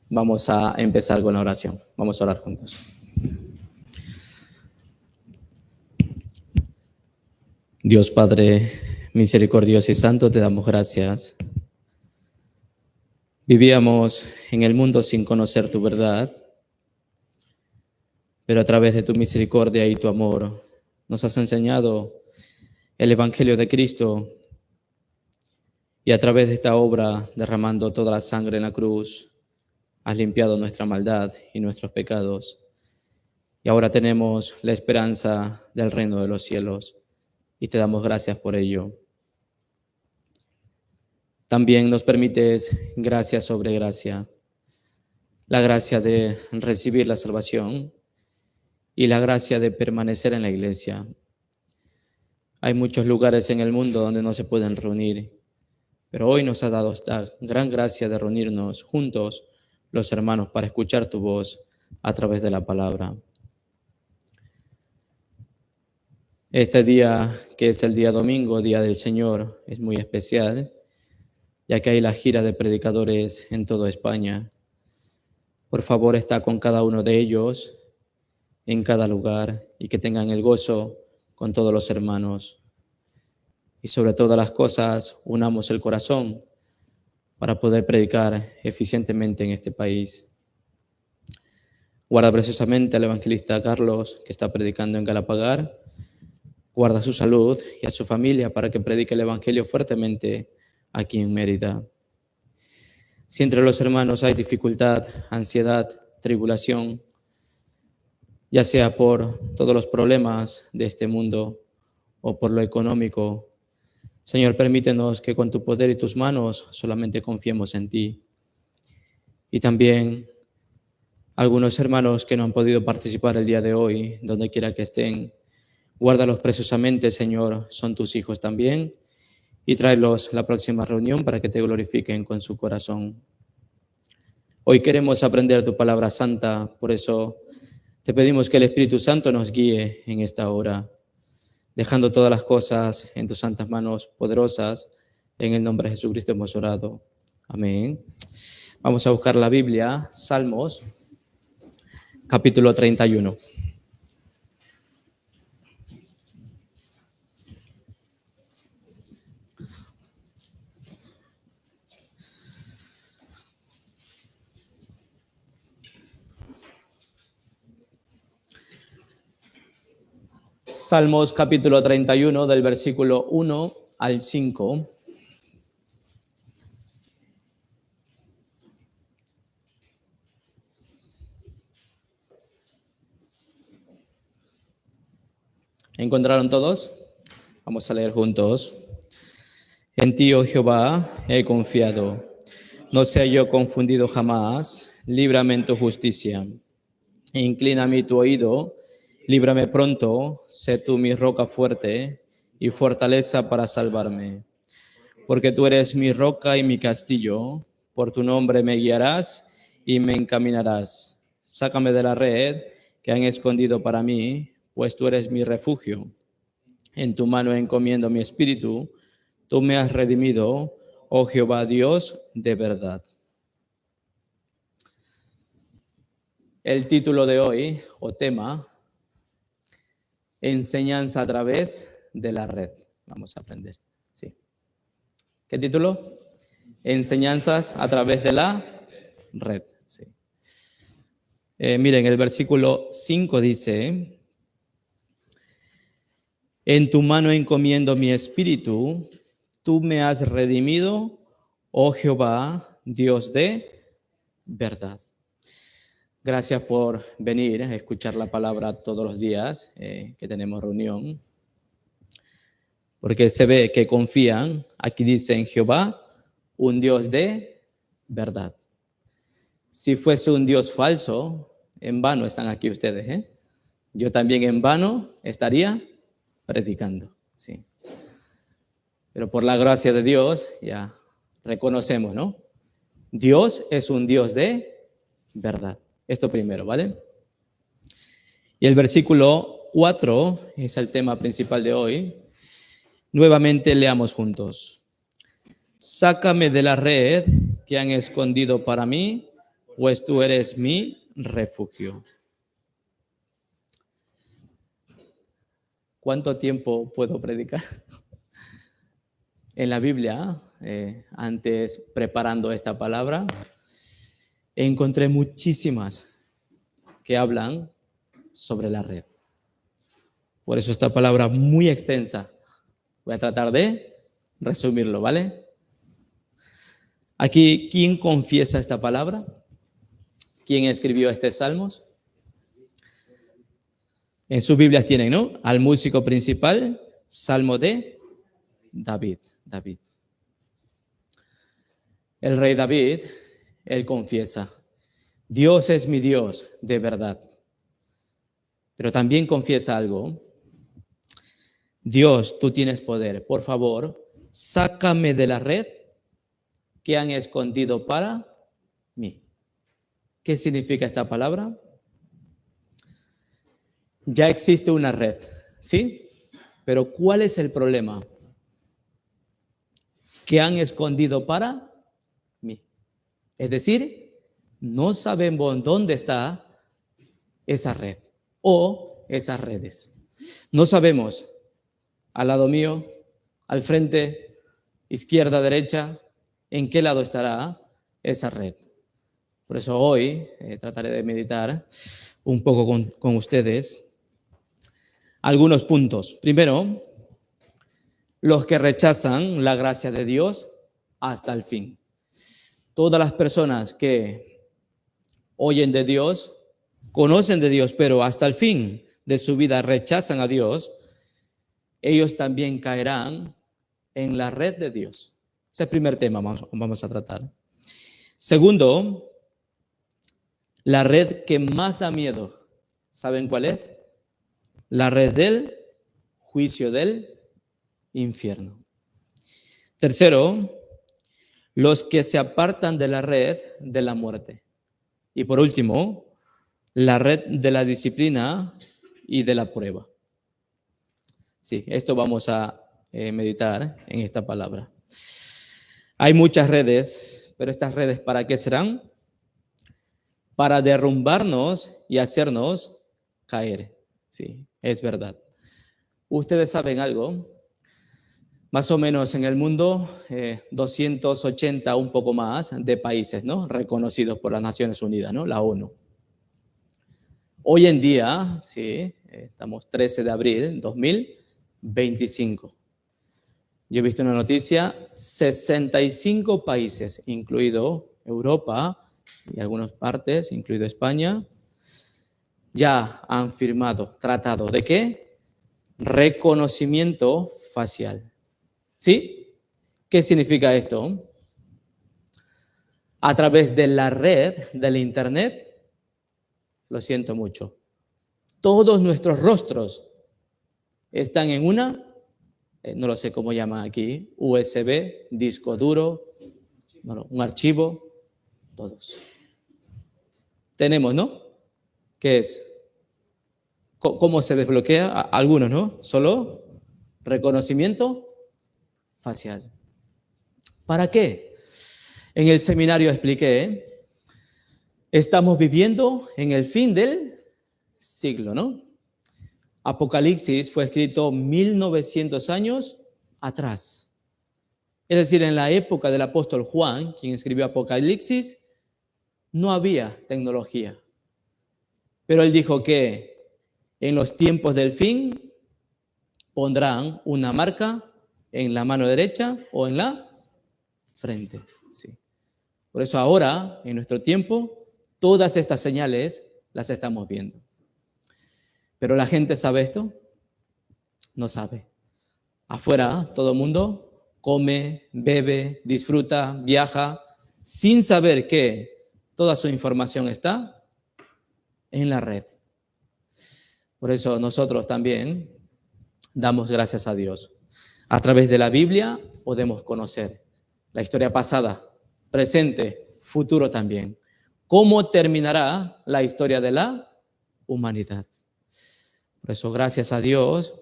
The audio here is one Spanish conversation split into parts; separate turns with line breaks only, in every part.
Vamos a empezar con la oración. Vamos a orar juntos. Dios Padre misericordioso y santo, te damos gracias. Vivíamos en el mundo sin conocer tu verdad, pero a través de tu misericordia y tu amor nos has enseñado el Evangelio de Cristo, y a través de esta obra, derramando toda la sangre en la cruz, has limpiado nuestra maldad y nuestros pecados. Y ahora tenemos la esperanza del reino de los cielos, y te damos gracias por ello. También nos permites gracia sobre gracia, la gracia de recibir la salvación y la gracia de permanecer en la iglesia. Hay muchos lugares en el mundo donde no se pueden reunir, pero hoy nos ha dado esta gran gracia de reunirnos juntos, los hermanos, para escuchar tu voz a través de la palabra. Este día, que es el día domingo, Día del Señor, es muy especial, ya que hay la gira de predicadores en toda España. Por favor, está con cada uno de ellos, en cada lugar, y que tengan el gozo con todos los hermanos. Y sobre todas las cosas, unamos el corazón para poder predicar eficientemente en este país. Guarda preciosamente al evangelista Carlos, que está predicando en Galapagar. Guarda su salud y a su familia para que predique el evangelio fuertemente aquí en Mérida. Si entre los hermanos hay dificultad, ansiedad, tribulación, ya sea por todos los problemas de este mundo o por lo económico, Señor, permítenos que con tu poder y tus manos solamente confiemos en ti. Y también algunos hermanos que no han podido participar el día de hoy, donde quiera que estén, guárdalos preciosamente, Señor, son tus hijos también, y tráelos la próxima reunión para que te glorifiquen con su corazón. Hoy queremos aprender tu palabra santa, por eso te pedimos que el Espíritu Santo nos guíe en esta hora, dejando todas las cosas en tus santas manos poderosas. En el nombre de Jesucristo hemos orado. Amén. Vamos a buscar la Biblia, Salmos, capítulo 31. Salmos capítulo 31, del versículo 1 al 5. ¿Encontraron todos? Vamos a leer juntos. En ti, oh Jehová, he confiado. No sea yo confundido jamás. Líbrame en tu justicia. Inclina a mí tu oído. Líbrame pronto. Sé tú mi roca fuerte y fortaleza para salvarme. Porque tú eres mi roca y mi castillo. Por tu nombre me guiarás y me encaminarás. Sácame de la red que han escondido para mí, pues tú eres mi refugio. En tu mano encomiendo mi espíritu. Tú me has redimido, oh Jehová Dios de verdad. El título de hoy, o tema, enseñanza a través de la red. Vamos a aprender. Sí. ¿Qué título? Enseñanzas a través de la red. Sí. Miren, el versículo 5 dice: en tu mano encomiendo mi espíritu, tú me has redimido, oh Jehová, Dios de verdad. Gracias por venir a escuchar la palabra todos los días que tenemos reunión, porque se ve que confían. Aquí dice en Jehová, un Dios de verdad. Si fuese un Dios falso, en vano están aquí ustedes. Yo también en vano estaría predicando, sí. Pero por la gracia de Dios ya reconocemos, ¿no? Dios es un Dios de verdad. Esto primero, ¿vale? Y el versículo 4 es el tema principal de hoy. Nuevamente leamos juntos. Sácame de la red que han escondido para mí, pues tú eres mi refugio. ¿Cuánto tiempo puedo predicar? En la Biblia, antes preparando esta palabra, encontré muchísimas que hablan sobre la red. Por eso esta palabra muy extensa. Voy a tratar de resumirlo, ¿vale? Aquí, ¿quién confiesa esta palabra? ¿Quién escribió este salmos? En sus Biblias tienen, ¿no? Al músico principal, Salmo de David. El rey David, él confiesa, Dios es mi Dios de verdad. Pero también confiesa algo. Dios, tú tienes poder. Por favor, sácame de la red que han escondido para mí. ¿Qué significa esta palabra? Ya existe una red, ¿sí? Pero ¿cuál es el problema? Que han escondido para mí. Es decir, no sabemos dónde está esa red o esas redes. No sabemos al lado mío, al frente, izquierda, derecha, en qué lado estará esa red. Por eso hoy trataré de meditar un poco con ustedes algunos puntos. Primero, los que rechazan la gracia de Dios hasta el fin. Todas las personas que oyen de Dios, conocen de Dios, pero hasta el fin de su vida rechazan a Dios, ellos también caerán en la red de Dios. Ese es el primer tema que vamos a tratar. Segundo, la red que más da miedo. ¿Saben cuál es? La red del juicio del infierno. Tercero, los que se apartan de la red de la muerte. Y por último, la red de la disciplina y de la prueba. Sí, esto vamos a meditar en esta palabra. Hay muchas redes, pero estas redes, ¿para qué serán? Para derrumbarnos y hacernos caer. Sí, es verdad. Ustedes saben algo, más o menos en el mundo, 280, un poco más, de países, ¿no? Reconocidos por las Naciones Unidas, ¿no? La ONU. Hoy en día, sí, estamos 13 de abril 2025. Yo he visto una noticia, 65 países, incluido Europa y algunas partes, incluido España, ya han firmado tratado de ¿qué? Reconocimiento facial. ¿Sí? ¿Qué significa esto? A través de la red del Internet, lo siento mucho, todos nuestros rostros están en una, no lo sé cómo llaman aquí, USB, disco duro, bueno, un archivo, todos. Tenemos, ¿no? ¿Qué es? ¿Cómo se desbloquea? Algunos, ¿no? Solo reconocimiento facial. ¿Para qué? En el seminario expliqué, estamos viviendo en el fin del siglo, ¿no? Apocalipsis fue escrito 1900 años atrás. Es decir, en la época del apóstol Juan, quien escribió Apocalipsis, no había tecnología. Pero él dijo que en los tiempos del fin pondrán una marca en la mano derecha o en la frente. Sí. Por eso ahora, en nuestro tiempo, todas estas señales las estamos viendo. ¿Pero la gente sabe esto? No sabe. Afuera todo el mundo come, bebe, disfruta, viaja, sin saber que toda su información está en la red. Por eso nosotros también damos gracias a Dios. A través de la Biblia podemos conocer la historia pasada, presente, futuro también. ¿Cómo terminará la historia de la humanidad? Por eso, gracias a Dios,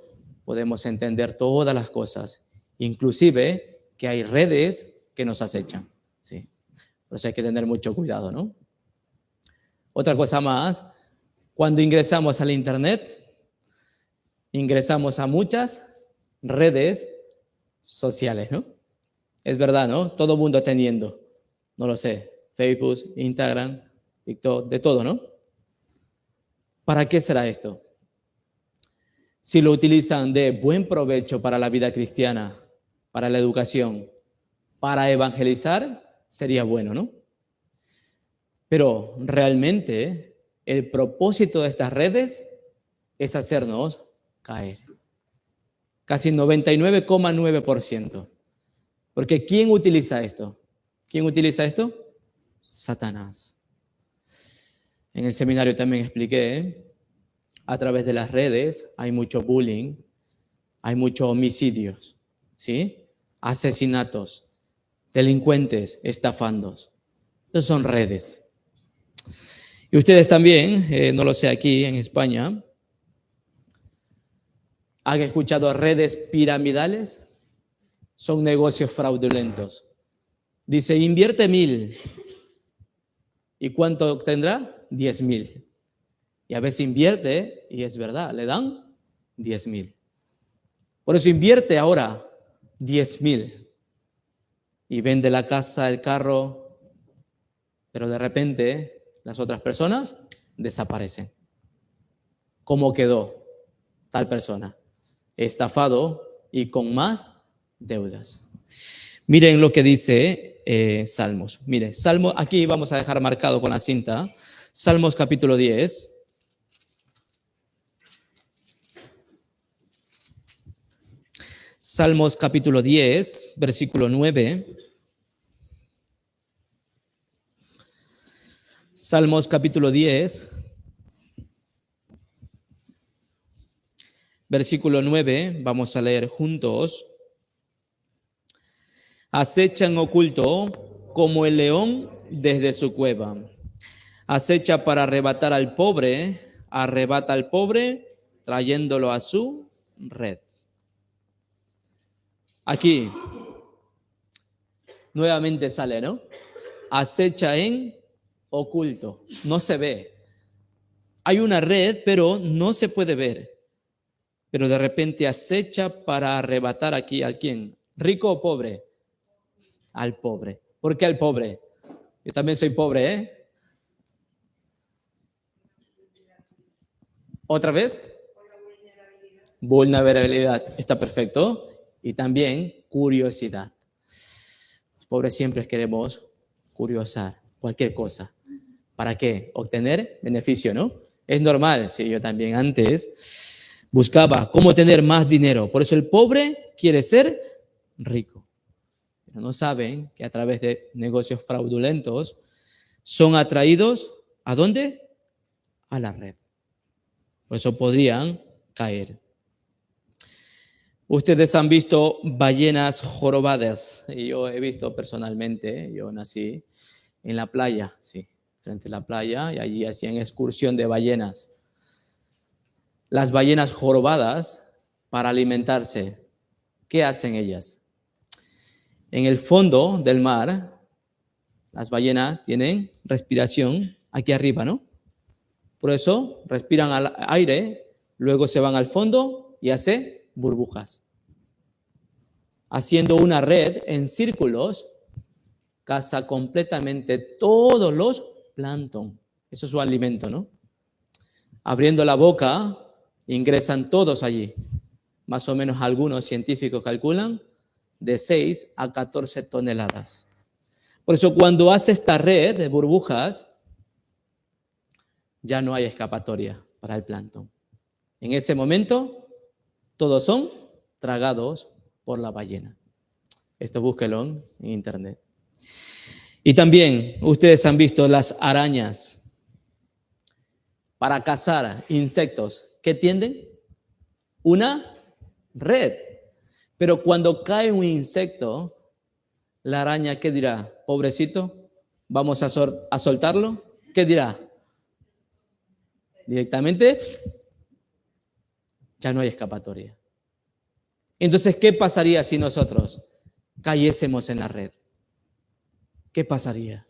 podemos entender todas las cosas, inclusive que hay redes que nos acechan. Sí. Por eso hay que tener mucho cuidado, ¿no? Otra cosa más, cuando ingresamos al Internet, ingresamos a muchas redes sociales, ¿no? Es verdad, ¿no? Todo el mundo teniendo, no lo sé, Facebook, Instagram, TikTok, de todo, ¿no? ¿Para qué será esto? Si lo utilizan de buen provecho para la vida cristiana, para la educación, para evangelizar, sería bueno, ¿no? Pero realmente el propósito de estas redes es hacernos caer. Casi 99,9%. Porque ¿quién utiliza esto? ¿Quién utiliza esto? Satanás. En el seminario también expliqué, a través de las redes hay mucho bullying, hay muchos homicidios, ¿sí? Asesinatos, delincuentes, estafandos. Esas son redes. Y ustedes también, no lo sé, aquí en España, ¿han escuchado redes piramidales? Son negocios fraudulentos. Dice, invierte 1,000. ¿Y cuánto obtendrá? 10,000. Y a veces invierte, y es verdad, le dan 10,000. Por eso invierte ahora 10,000. Y vende la casa, el carro, pero de repente las otras personas desaparecen. ¿Cómo quedó tal persona? Estafado y con más deudas. Miren lo que dice Salmos. Mire, Salmo, aquí vamos a dejar marcado con la cinta, Salmos capítulo 10. Salmos capítulo 10, versículo 9. Salmos capítulo 10, versículo 9, vamos a leer juntos. Acecha en oculto como el león desde su cueva. Acecha para arrebatar al pobre, arrebata al pobre trayéndolo a su red. Aquí nuevamente sale, ¿no? Acecha en oculto, no se ve. Hay una red, pero no se puede ver. Pero de repente acecha para arrebatar aquí ¿a quién? ¿Rico o pobre? Al pobre. ¿Por qué al pobre? Yo también soy pobre, ¿eh? ¿Otra vez? Vulnerabilidad. Está perfecto. Y también curiosidad. Los pobres siempre queremos curiosar cualquier cosa. ¿Para qué? Obtener beneficio, ¿no? Es normal. Sí, yo también antes buscaba cómo tener más dinero. Por eso el pobre quiere ser rico. Pero no saben que a través de negocios fraudulentos son atraídos ¿a dónde? A la red. Por eso podrían caer. Ustedes han visto ballenas jorobadas. Y yo he visto personalmente, yo nací en la playa, sí, frente a la playa, y allí hacían excursión de ballenas. Las ballenas jorobadas, para alimentarse, ¿qué hacen ellas? En el fondo del mar, las ballenas tienen respiración aquí arriba, ¿no? Por eso respiran al aire, luego se van al fondo y hacen burbujas. Haciendo una red en círculos, caza completamente todos los plancton. Eso es su alimento, ¿no? Abriendo la boca, ingresan todos allí. Más o menos algunos científicos calculan de 6 a 14 toneladas. Por eso cuando hace esta red de burbujas, ya no hay escapatoria para el plancton. En ese momento, todos son tragados por la ballena. Esto búsquelo en internet. Y también ustedes han visto las arañas. Para cazar insectos, ¿qué tienden? Una red. Pero cuando cae un insecto, la araña, ¿qué dirá? Pobrecito, vamos a soltarlo. ¿Qué dirá? Directamente, ya no hay escapatoria. Entonces, ¿qué pasaría si nosotros cayésemos en la red? ¿Qué pasaría?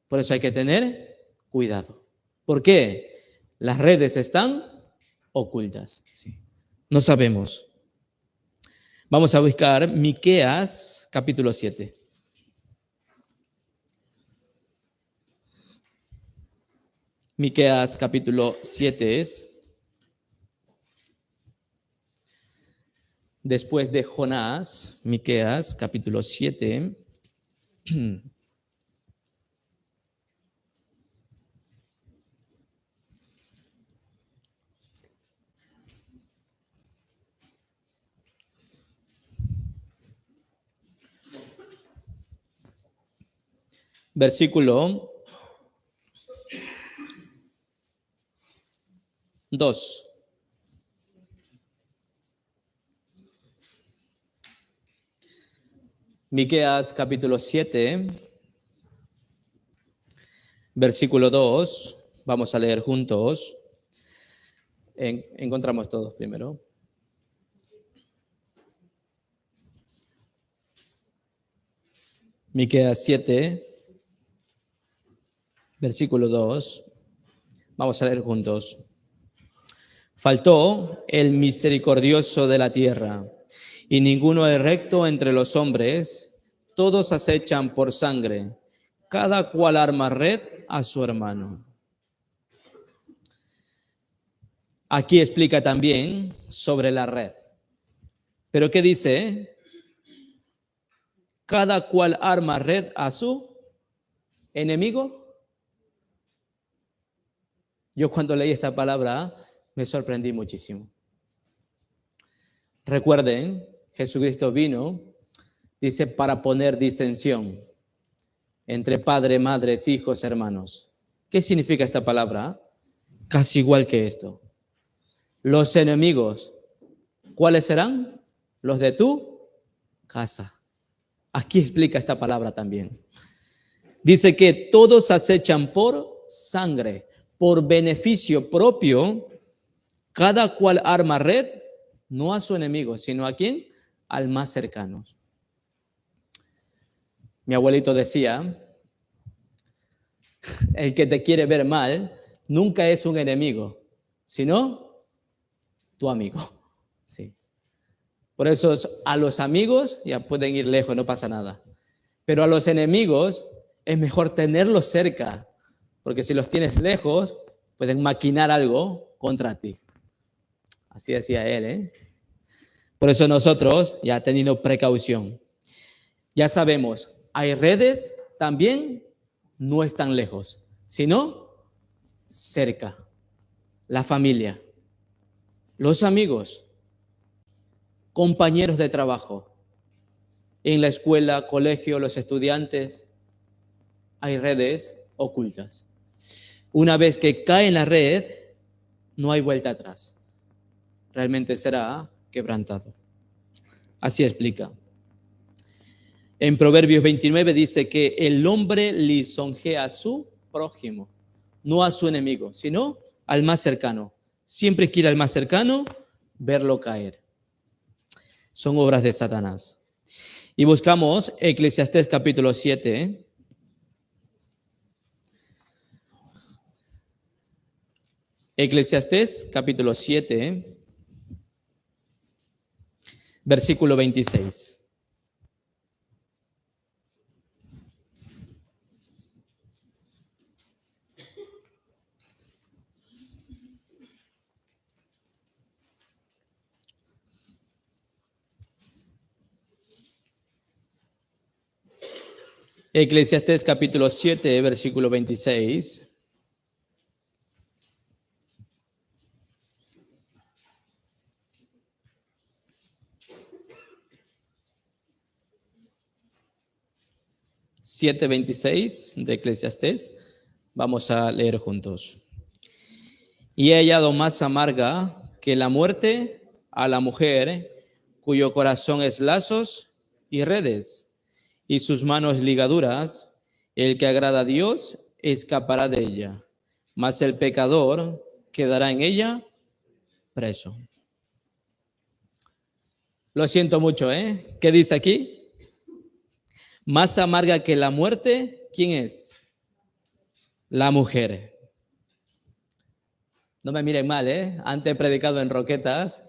Por eso hay que tener cuidado. ¿Por qué? Las redes están ocultas. Sí. No sabemos. Vamos a buscar Miqueas capítulo 7. Miqueas capítulo 7 es después de Jonás, Miqueas capítulo 7. Versículo 2. Miqueas capítulo 7, versículo 2. Vamos a leer juntos. Encontramos todos primero. Miqueas 7, versículo 2. Vamos a leer juntos. Faltó el misericordioso de la tierra, y ninguno es recto entre los hombres. Todos acechan por sangre, cada cual arma red a su hermano. Aquí explica también sobre la red. ¿Pero qué dice? Cada cual arma red a su enemigo. Yo cuando leí esta palabra me sorprendí muchísimo. Recuerden, Jesucristo vino, dice, para poner disensión entre padre, madres, hijos, hermanos. ¿Qué significa esta palabra? Casi igual que esto. Los enemigos, ¿cuáles serán? Los de tu casa. Aquí explica esta palabra también. Dice que todos acechan por sangre, por beneficio propio, cada cual arma red, no a su enemigo, sino a quién, al más cercano. Mi abuelito decía, el que te quiere ver mal nunca es un enemigo, sino tu amigo. Sí. Por eso a los amigos ya pueden ir lejos, no pasa nada. Pero a los enemigos es mejor tenerlos cerca, porque si los tienes lejos, pueden maquinar algo contra ti. Así decía él, ¿eh? Por eso nosotros, ya teniendo precaución, ya sabemos, hay redes también, no están lejos, sino cerca. La familia, los amigos, compañeros de trabajo, en la escuela, colegio, los estudiantes, hay redes ocultas. Una vez que cae en la red, no hay vuelta atrás. Realmente será quebrantado. Así explica. En Proverbios 29 dice que el hombre lisonjea a su prójimo, no a su enemigo, sino al más cercano. Siempre quiere al más cercano verlo caer. Son obras de Satanás. Y buscamos Eclesiastés capítulo 7. Eclesiastés capítulo 7. Versículo 26. Eclesiastés capítulo 7, versículo 26. Siete 26 de Eclesiastés. Vamos a leer juntos. Y he hallado más amarga que la muerte a la mujer, cuyo corazón es lazos y redes, y sus manos ligaduras. El que agrada a Dios escapará de ella, mas el pecador quedará en ella preso. Lo siento mucho, ¿eh? ¿Qué dice aquí? Más amarga que la muerte, ¿quién es? La mujer. No me miren mal, ¿eh? Antes he predicado en Roquetas.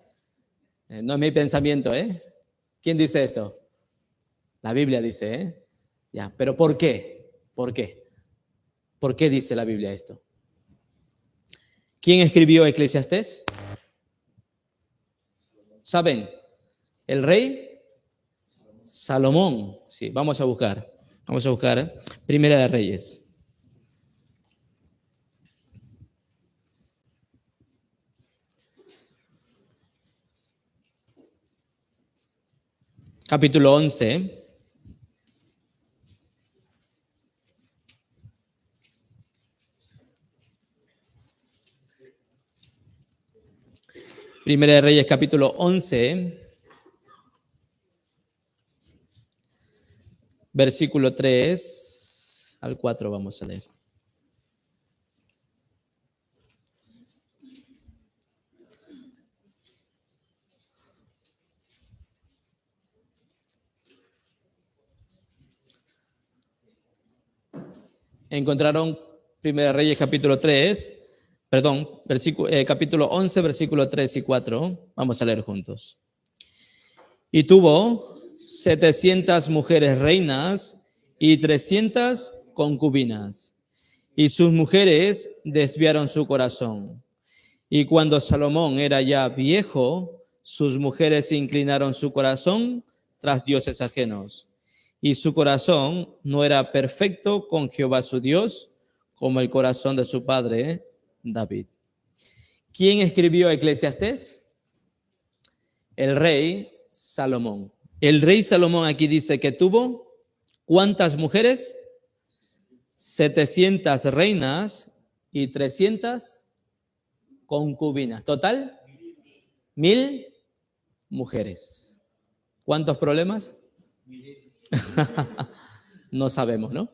No es mi pensamiento, ¿eh? ¿Quién dice esto? La Biblia dice, ¿eh? Ya, pero ¿por qué? ¿Por qué? ¿Por qué dice la Biblia esto? ¿Quién escribió Eclesiastés? ¿Saben? El rey Salomón. Sí, vamos a buscar. Vamos a buscar Primera de Reyes. Capítulo 11. Primera de Reyes, capítulo 11, versículo 3 al 4 vamos a leer. Encontraron Primera de Reyes, capítulo 3, perdón, capítulo 11, versículo 3 y 4. Vamos a leer juntos. Y tuvo 700 mujeres reinas y 300 concubinas, y sus mujeres desviaron su corazón. Y cuando Salomón era ya viejo, sus mujeres inclinaron su corazón tras dioses ajenos. Y su corazón no era perfecto con Jehová su Dios, como el corazón de su padre David. ¿Quién escribió Eclesiastés? El rey Salomón. El rey Salomón aquí dice que tuvo ¿cuántas mujeres? 700 reinas y 300 concubinas. Total, 1000 mujeres. ¿Cuántos problemas? No sabemos, ¿no?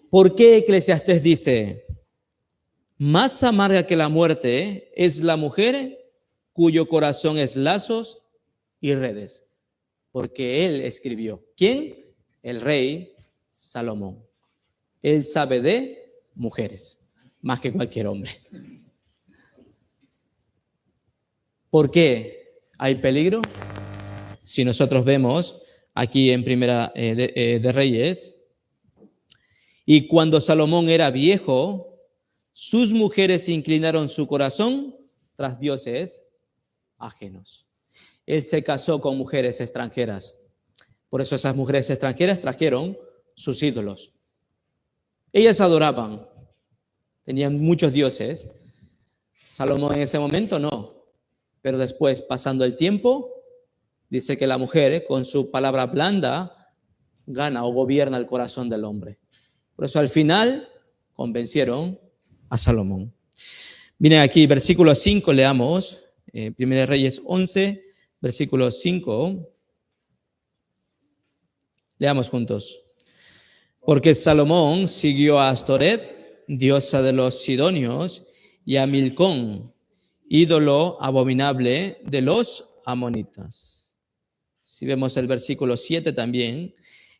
¿Por qué Eclesiastés dice, más amarga que la muerte es la mujer cuyo corazón es lazos y redes? Porque él escribió. ¿Quién? El rey Salomón. Él sabe de mujeres, más que cualquier hombre. ¿Por qué hay peligro? Si nosotros vemos aquí en Primera de Reyes, y cuando Salomón era viejo, sus mujeres inclinaron su corazón tras dioses ajenos. Él se casó con mujeres extranjeras. Por eso esas mujeres extranjeras trajeron sus ídolos. Ellas adoraban, tenían muchos dioses. Salomón en ese momento no. Pero después, pasando el tiempo, dice que la mujer, con su palabra blanda, gana o gobierna el corazón del hombre. Por eso al final convencieron a Salomón. Miren aquí, versículo 5, leamos, 1 Reyes 11, versículo 5. Leamos juntos. Porque Salomón siguió a Astoret, diosa de los sidonios, y a Milcón, ídolo abominable de los amonitas. Si vemos el versículo 7 también,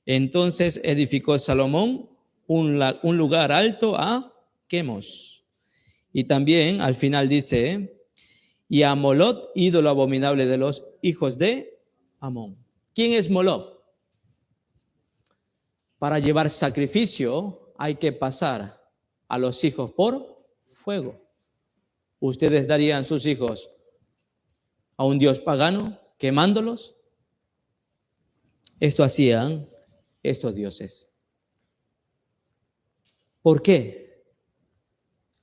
entonces edificó Salomón un lugar alto a Quemos. Y también al final dice, y a Molot, ídolo abominable de los hijos de Amón. ¿Quién es Molot? Para llevar sacrificio hay que pasar a los hijos por fuego. ¿Ustedes darían sus hijos a un dios pagano quemándolos? Esto hacían estos dioses. ¿Por qué?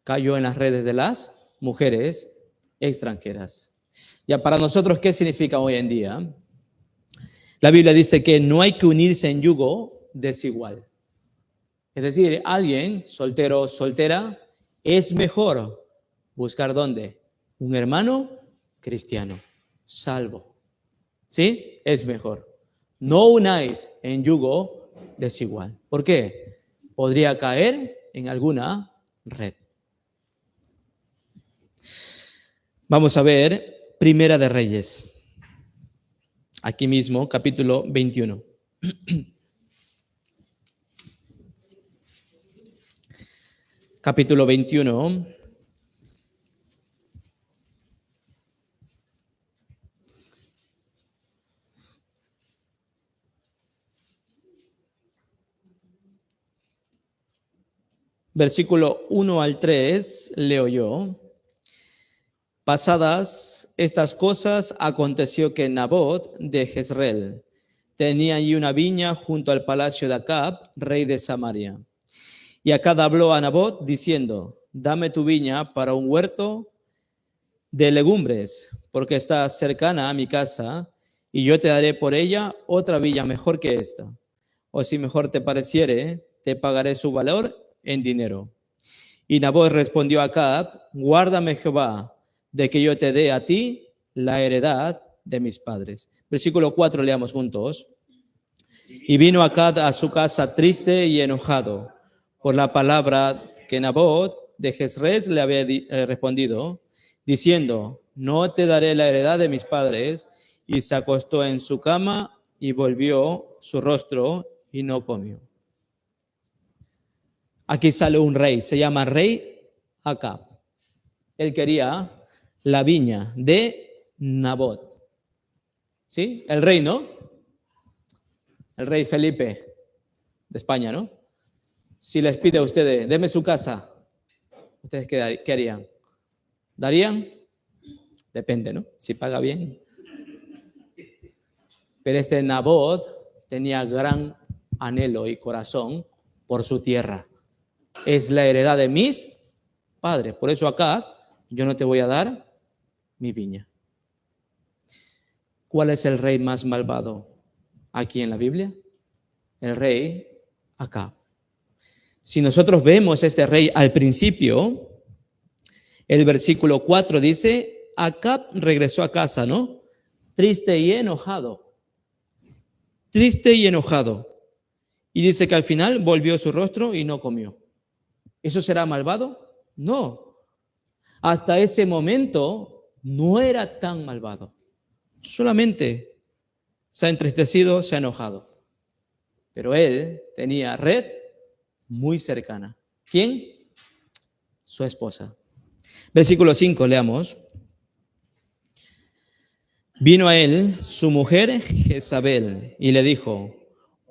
Cayó en las redes de las mujeres extranjeras. Ya para nosotros, ¿qué significa hoy en día? La Biblia dice que no hay que unirse en yugo desigual. Es decir, alguien soltero o soltera es mejor buscar ¿dónde? Un hermano cristiano, salvo. ¿Sí? Es mejor. No unáis en yugo desigual. ¿Por qué? Podría caer en alguna red. Vamos a ver Primera de Reyes. Aquí mismo, capítulo 21. capítulo 21. Versículo 1 al 3, leo yo. Pasadas estas cosas, aconteció que Nabot de Jezreel tenía allí una viña junto al palacio de Acab, rey de Samaria. Y Acab habló a Nabot diciendo: dame tu viña para un huerto de legumbres, porque está cercana a mi casa, y yo te daré por ella otra viña mejor que esta. O si mejor te pareciere, te pagaré su valor en dinero. Y Nabot respondió a Acab: guárdame Jehová, de que yo te dé a ti la heredad de mis padres. Versículo 4, leamos juntos. Y vino Acab a su casa triste y enojado por la palabra que Nabot de Jezreel le había respondido, diciendo: no te daré la heredad de mis padres. Y se acostó en su cama y volvió su rostro y no comió. Aquí sale un rey, se llama rey Acab. Él quería la viña de Nabot. ¿Sí? El rey, ¿no? El rey Felipe de España, ¿no? Si les pide a ustedes, deme su casa, ¿ustedes qué harían? ¿Darían? Depende, ¿no? Si paga bien. Pero este Nabot tenía gran anhelo y corazón por su tierra. Es la heredad de mis padres. Por eso acá yo no te voy a dar mi viña. ¿Cuál es el rey más malvado aquí en la Biblia? El rey Acab. Si nosotros vemos este rey al principio, el versículo 4 dice: Acab regresó a casa, ¿no? Triste y enojado. Triste y enojado. Y dice que al final volvió su rostro y no comió. ¿Eso será malvado? No. Hasta ese momento no era tan malvado. Solamente se ha entristecido, se ha enojado. Pero él tenía red muy cercana. ¿Quién? Su esposa. Versículo 5, leamos. Vino a él su mujer Jezabel y le dijo: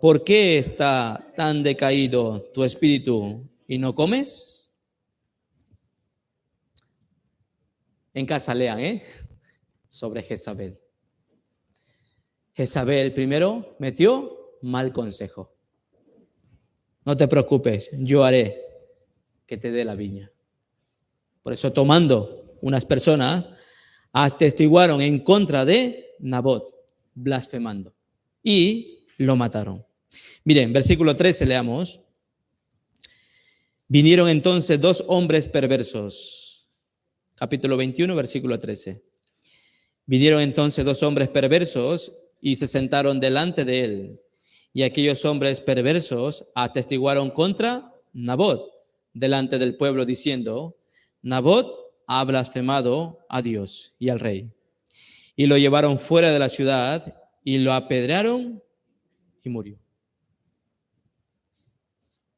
¿por qué está tan decaído tu espíritu y no comes? En casa lean, sobre Jezabel. Jezabel primero metió mal consejo. No te preocupes, yo haré que te dé la viña. Por eso, tomando unas personas, atestiguaron en contra de Nabot, blasfemando, y lo mataron. Miren, versículo 13 leamos. Vinieron entonces dos hombres perversos. Capítulo 21, versículo 13. Vinieron entonces dos hombres perversos y se sentaron delante de él. Y aquellos hombres perversos atestiguaron contra Nabot delante del pueblo, diciendo: Nabot ha blasfemado a Dios y al rey. Y lo llevaron fuera de la ciudad y lo apedrearon y murió.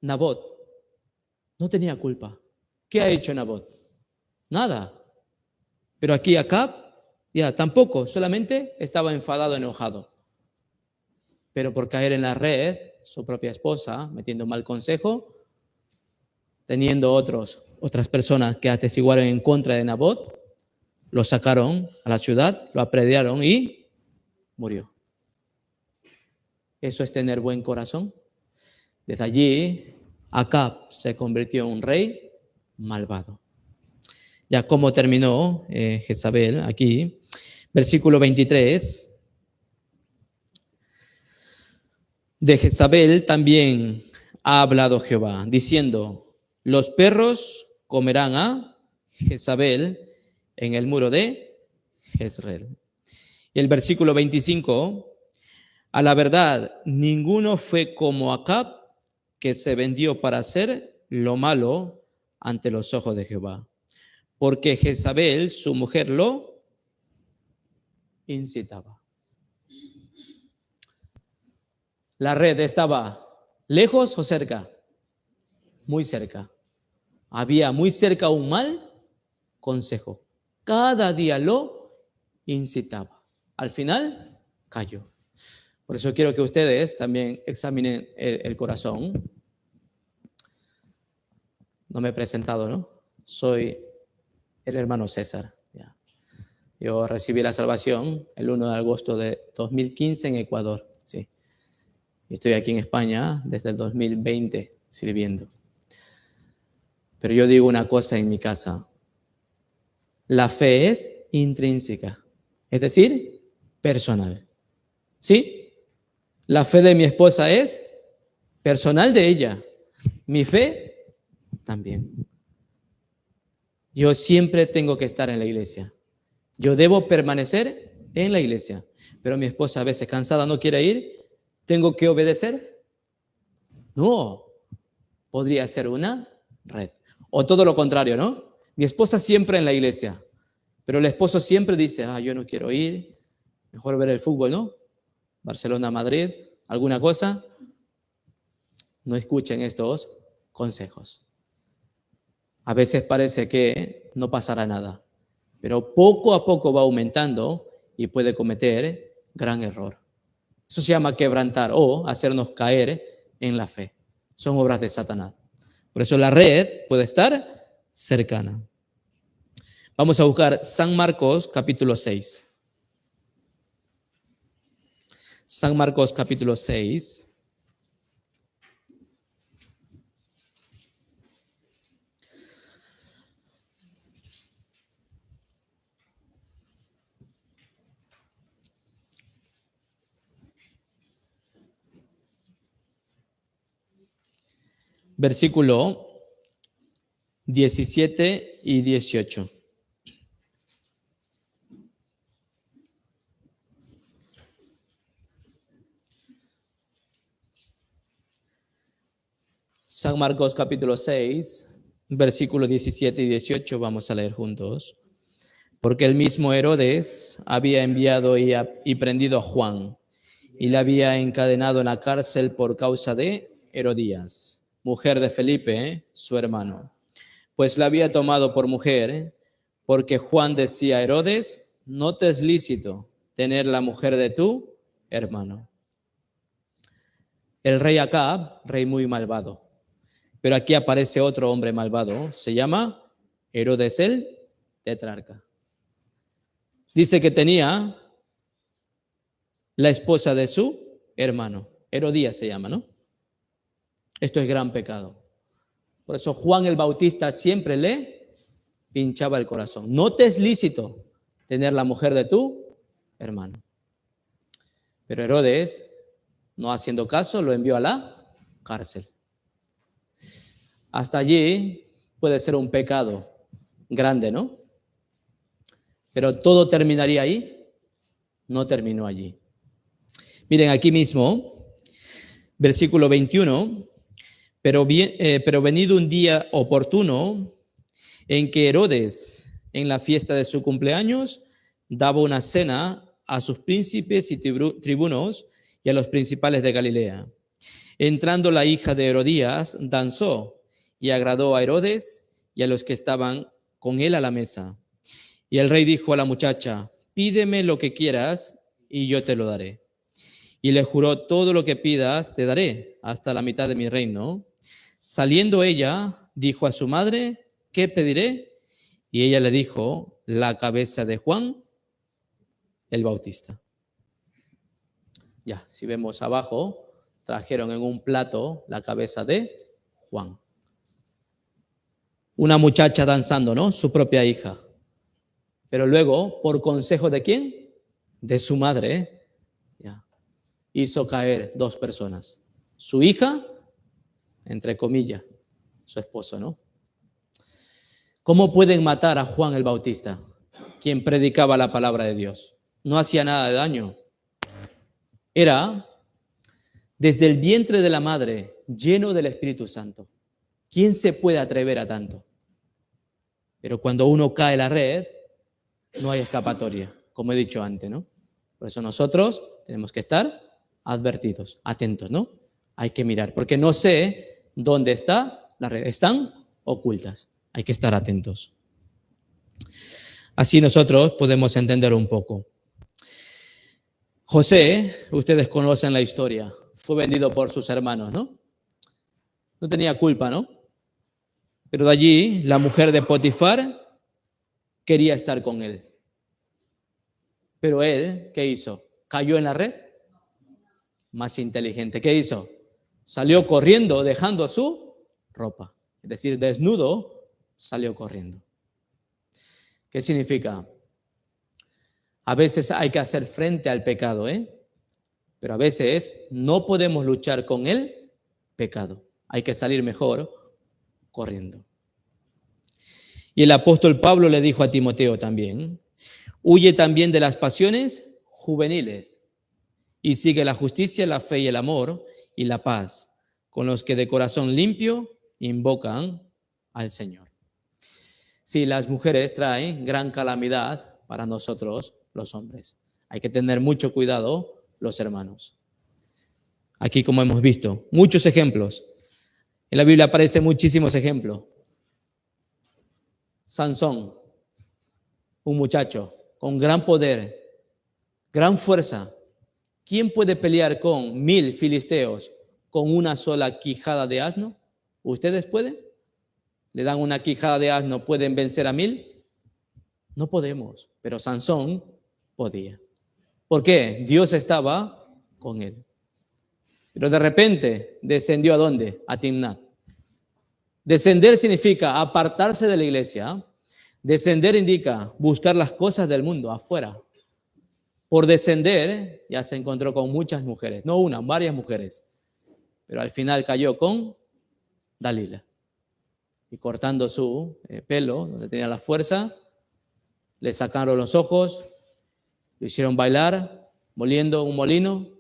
Nabot no tenía culpa. ¿Qué ha hecho Nabot? Nada. Pero aquí Acab, ya tampoco, solamente estaba enfadado, enojado. Pero por caer en la red, su propia esposa, metiendo mal consejo, teniendo otras personas que atestiguaron en contra de Nabot, lo sacaron a la ciudad, lo apedrearon y murió. Eso es tener buen corazón. Desde allí, Acab se convirtió en un rey malvado. Ya como terminó Jezabel aquí, versículo 23. De Jezabel también ha hablado Jehová, diciendo: los perros comerán a Jezabel en el muro de Jezreel. Y el versículo 25, a la verdad, ninguno fue como Acab, que se vendió para hacer lo malo ante los ojos de Jehová, porque Jezabel, su mujer, lo incitaba. ¿La red estaba lejos o cerca? Muy cerca. Había muy cerca un mal consejo. Cada día lo incitaba. Al final, cayó. Por eso quiero que ustedes también examinen el corazón. No me he presentado, ¿no? Soy el hermano César. Yo recibí la salvación el 1 de agosto de 2015 en Ecuador. Sí. Estoy aquí en España desde el 2020 sirviendo. Pero yo digo una cosa en mi casa. La fe es intrínseca, es decir, personal. ¿Sí? La fe de mi esposa es personal de ella. Mi fe también. Yo siempre tengo que estar en la iglesia. Yo debo permanecer en la iglesia. Pero mi esposa a veces cansada no quiere ir. ¿Tengo que obedecer? No. Podría ser una red. O todo lo contrario, ¿no? Mi esposa siempre en la iglesia. Pero el esposo siempre dice, yo no quiero ir. Mejor ver el fútbol, ¿no? Barcelona-Madrid, alguna cosa. No escuchen estos consejos. A veces parece que no pasará nada, pero poco a poco va aumentando y puede cometer gran error. Eso se llama quebrantar o hacernos caer en la fe. Son obras de Satanás. Por eso la red puede estar cercana. Vamos a buscar San Marcos capítulo 6. San Marcos capítulo 6. Versículo 17 y 18. San Marcos capítulo 6, versículos 17 y 18, vamos a leer juntos. Porque el mismo Herodes había enviado y prendido a Juan, y le había encadenado en la cárcel por causa de Herodías, mujer de Felipe, su hermano. Pues la había tomado por mujer, porque Juan decía a Herodes, no te es lícito tener la mujer de tu hermano. El rey Acab, rey muy malvado. Pero aquí aparece otro hombre malvado, se llama Herodes el tetrarca. Dice que tenía la esposa de su hermano. Herodías se llama, ¿no? Esto es gran pecado. Por eso Juan el Bautista siempre le pinchaba el corazón. No te es lícito tener la mujer de tu hermano. Pero Herodes, no haciendo caso, lo envió a la cárcel. Hasta allí puede ser un pecado grande, ¿no? Pero todo terminaría ahí. No terminó allí. Miren, aquí mismo, versículo 21, pero venido un día oportuno en que Herodes, en la fiesta de su cumpleaños, daba una cena a sus príncipes y tribunos y a los principales de Galilea. Entrando la hija de Herodías, danzó y agradó a Herodes y a los que estaban con él a la mesa. Y el rey dijo a la muchacha, pídeme lo que quieras y yo te lo daré. Y le juró, todo lo que pidas te daré, hasta la mitad de mi reino. Saliendo ella, dijo a su madre, ¿qué pediré? Y ella le dijo, la cabeza de Juan el Bautista. Ya, si vemos abajo, trajeron en un plato la cabeza de Juan. Una muchacha danzando, ¿no? Su propia hija. Pero luego, por consejo de quién? De su madre, ya, hizo caer dos personas. Su hija, entre comillas, su esposo, ¿no? ¿Cómo pueden matar a Juan el Bautista, quien predicaba la palabra de Dios? No hacía nada de daño. Era desde el vientre de la madre, lleno del Espíritu Santo. ¿Quién se puede atrever a tanto? Pero cuando uno cae en la red, no hay escapatoria, como he dicho antes, ¿no? Por eso nosotros tenemos que estar advertidos, atentos, ¿no? Hay que mirar, porque no sé dónde está la red. ¿Están ocultas. Hay que estar atentos. Así nosotros podemos entender un poco. José, ustedes conocen la historia, fue vendido por sus hermanos, ¿no? No tenía culpa, ¿no? Pero de allí la mujer de Potifar quería estar con él. Pero él, ¿qué hizo? ¿Cayó en la red? Más inteligente. ¿Qué hizo? Salió corriendo dejando su ropa. Es decir, desnudo, salió corriendo. ¿Qué significa? A veces hay que hacer frente al pecado, pero a veces no podemos luchar con el pecado. Hay que salir mejor corriendo. Y el apóstol Pablo le dijo a Timoteo también, huye también de las pasiones juveniles y sigue la justicia, la fe y el amor y la paz con los que de corazón limpio invocan al Señor. Sí, las mujeres traen gran calamidad para nosotros los hombres. Hay que tener mucho cuidado, los hermanos. Aquí, como hemos visto, muchos ejemplos. En la Biblia aparecen muchísimos ejemplos. Sansón, un muchacho con gran poder, gran fuerza. ¿Quién puede pelear con 1000 filisteos con una sola quijada de asno? ¿Ustedes pueden? ¿Le dan una quijada de asno? ¿Pueden vencer a 1000? No podemos, pero Sansón podía. ¿Por qué? Dios estaba con él. Pero de repente descendió ¿a dónde? A Timnat. Descender significa apartarse de la iglesia. Descender indica buscar las cosas del mundo afuera. Por descender ya se encontró con muchas mujeres, no una, varias mujeres. Pero al final cayó con Dalila. Y cortando su pelo, donde tenía la fuerza, le sacaron los ojos, lo hicieron bailar, moliendo un molino.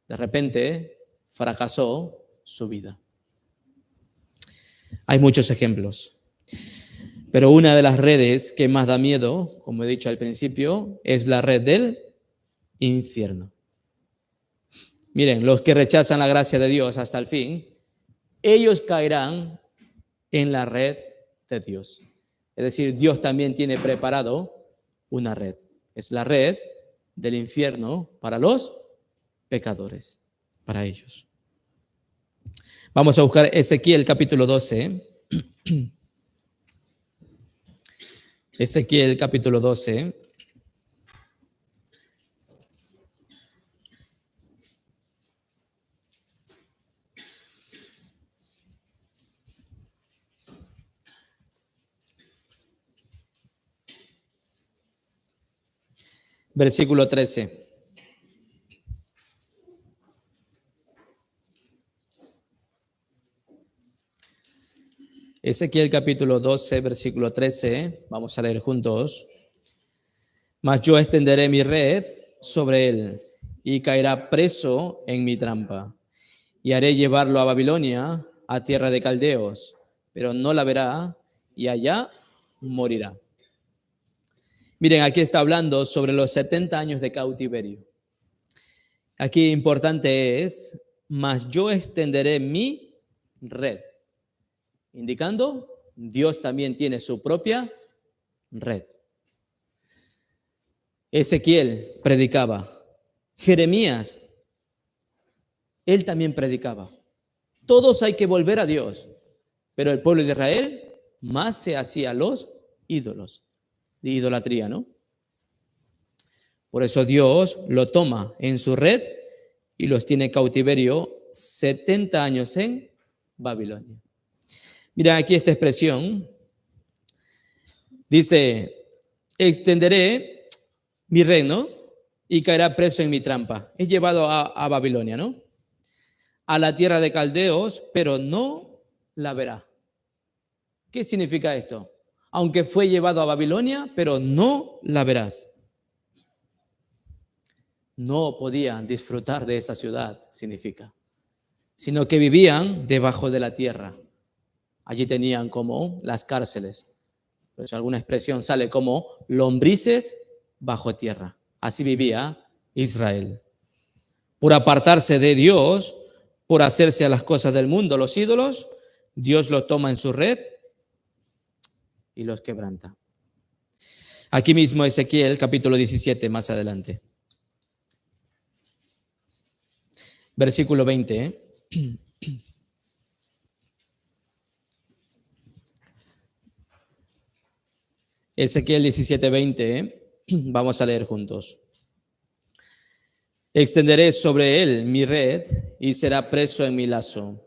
De repente fracasó su vida. Hay muchos ejemplos. Pero una de las redes que más da miedo, como he dicho al principio, es la red del infierno. Miren, los que rechazan la gracia de Dios hasta el fin, ellos caerán en la red de Dios. Es decir, Dios también tiene preparado una red. Es la red del infierno para los pecadores, para ellos. Vamos a buscar Ezequiel capítulo 12. Ezequiel capítulo 12. Versículo 13. Ezequiel capítulo 12, versículo 13. Vamos a leer juntos. Mas yo extenderé mi red sobre él y caerá preso en mi trampa. Y haré llevarlo a Babilonia, a tierra de caldeos, pero no la verá y allá morirá. Miren, aquí está hablando sobre los 70 años de cautiverio. Aquí importante es, mas yo extenderé mi red, indicando, Dios también tiene su propia red. Ezequiel predicaba, Jeremías, él también predicaba. Todos hay que volver a Dios, pero el pueblo de Israel más se hacía los ídolos. De idolatría, ¿no? Por eso Dios lo toma en su red y los tiene cautiverio 70 años en Babilonia. Mira aquí esta expresión. Dice, extenderé mi reino y caerá preso en mi trampa. Es llevado a Babilonia, ¿no? A la tierra de caldeos, pero no la verá. ¿Qué significa esto? Aunque fue llevado a Babilonia, pero no la verás. No podían disfrutar de esa ciudad, significa, sino que vivían debajo de la tierra. Allí tenían como las cárceles. Por eso alguna expresión sale como lombrices bajo tierra. Así vivía Israel. Por apartarse de Dios, por hacerse a las cosas del mundo, los ídolos, Dios los toma en su red y los quebranta. Aquí mismo Ezequiel, capítulo 17, más adelante. Versículo 20. Ezequiel 17, 20. Vamos a leer juntos. Extenderé sobre él mi red y será preso en mi lazo.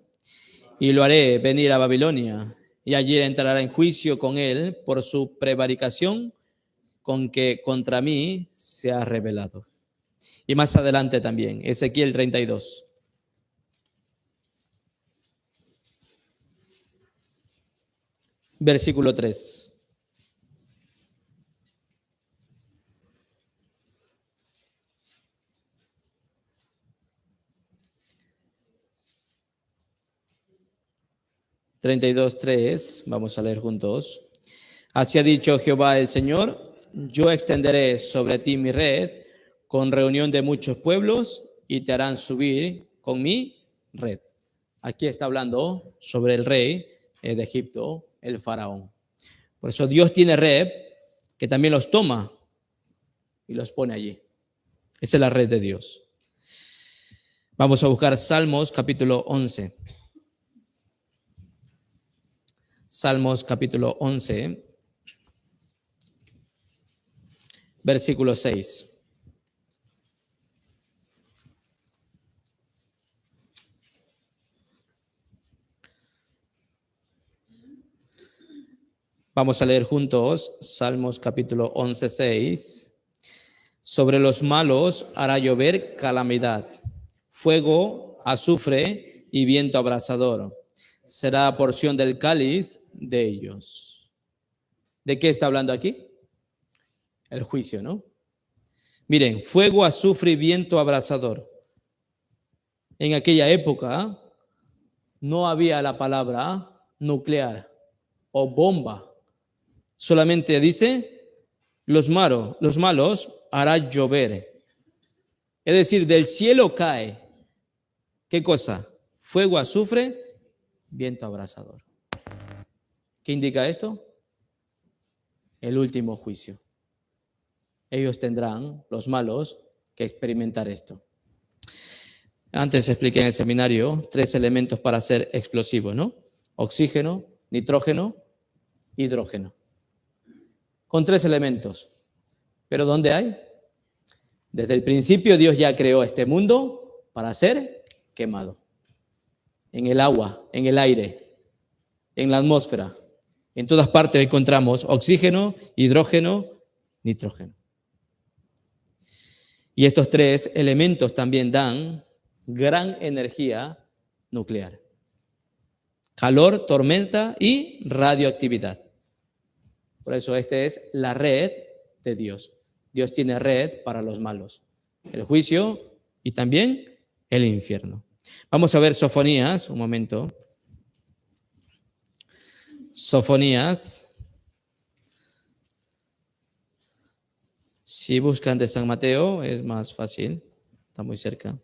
Y lo haré venir a Babilonia, y allí entrará en juicio con él por su prevaricación con que contra mí se ha rebelado. Y más adelante también, Ezequiel 32. Versículo 3. Vamos a leer juntos. Así ha dicho Jehová el Señor, yo extenderé sobre ti mi red con reunión de muchos pueblos y te harán subir con mi red. Aquí está hablando sobre el rey de Egipto, el faraón. Por eso Dios tiene red que también los toma y los pone allí. Esa es la red de Dios. Vamos a buscar Salmos capítulo 11. Salmos capítulo 11, versículo 6. Vamos a leer juntos Salmos capítulo 11, 6. Sobre los malos hará llover calamidad, fuego, azufre y viento abrasador. Será porción del cáliz de ellos. ¿De qué está hablando aquí? El juicio, ¿no? Miren, fuego, azufre y viento abrasador. En aquella época no había la palabra nuclear o bomba. Solamente dice, los malos hará llover. Es decir, del cielo cae. ¿Qué cosa? Fuego, azufre, viento abrasador. ¿Qué indica esto? El último juicio. Ellos tendrán, los malos, que experimentar esto. Antes expliqué en el seminario 3 elementos para ser explosivos, ¿no? Oxígeno, nitrógeno, hidrógeno. Con 3 elementos. ¿Pero dónde hay? Desde el principio Dios ya creó este mundo para ser quemado. En el agua, en el aire, en la atmósfera. En todas partes encontramos oxígeno, hidrógeno, nitrógeno. Y estos 3 elementos también dan gran energía nuclear. Calor, tormenta y radioactividad. Por eso esta es la red de Dios. Dios tiene red para los malos. El juicio y también el infierno. Vamos a ver Sofonías, un momento. Sofonías. Si buscan de San Mateo es más fácil. Está muy cerca.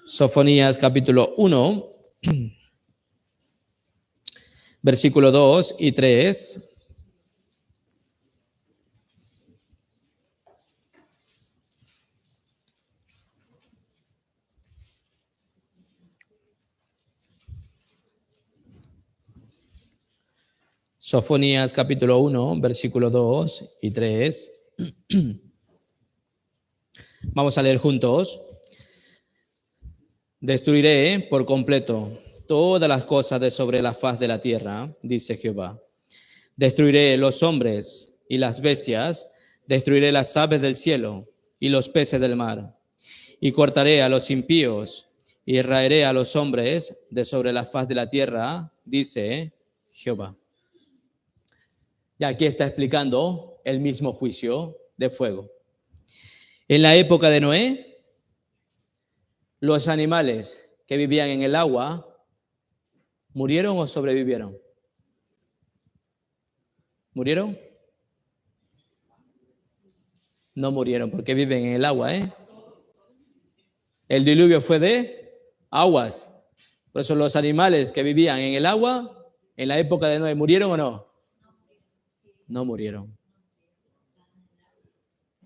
Sofonías capítulo 1. Versículo 2 y 3. Sofonías capítulo 1, versículo 2 y 3. Vamos a leer juntos. Destruiré por completo todas las cosas de sobre la faz de la tierra, dice Jehová. Destruiré los hombres y las bestias, destruiré las aves del cielo y los peces del mar, y cortaré a los impíos y raeré a los hombres de sobre la faz de la tierra, dice Jehová. Y aquí está explicando el mismo juicio de fuego. En la época de Noé, los animales que vivían en el agua, ¿murieron o sobrevivieron? ¿Murieron? No murieron porque viven en el agua, ¿eh? El diluvio fue de aguas. Por eso los animales que vivían en el agua, en la época de Noé, ¿murieron o no? No murieron.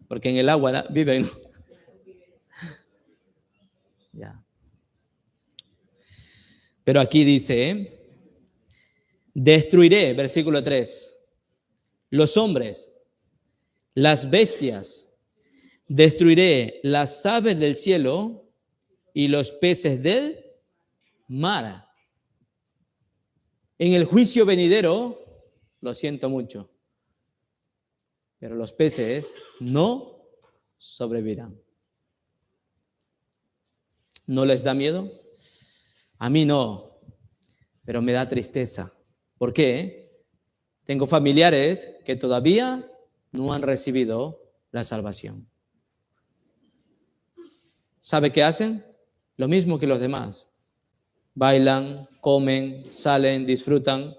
Porque en el agua viven. Ya. Pero aquí dice, destruiré, versículo 3, los hombres, las bestias, destruiré las aves del cielo y los peces del mar. En el juicio venidero, lo siento mucho, pero los peces no sobrevivirán. ¿No les da miedo? A mí no, pero me da tristeza. ¿Por qué? Tengo familiares que todavía no han recibido la salvación. ¿Sabe qué hacen? Lo mismo que los demás. Bailan, comen, salen, disfrutan.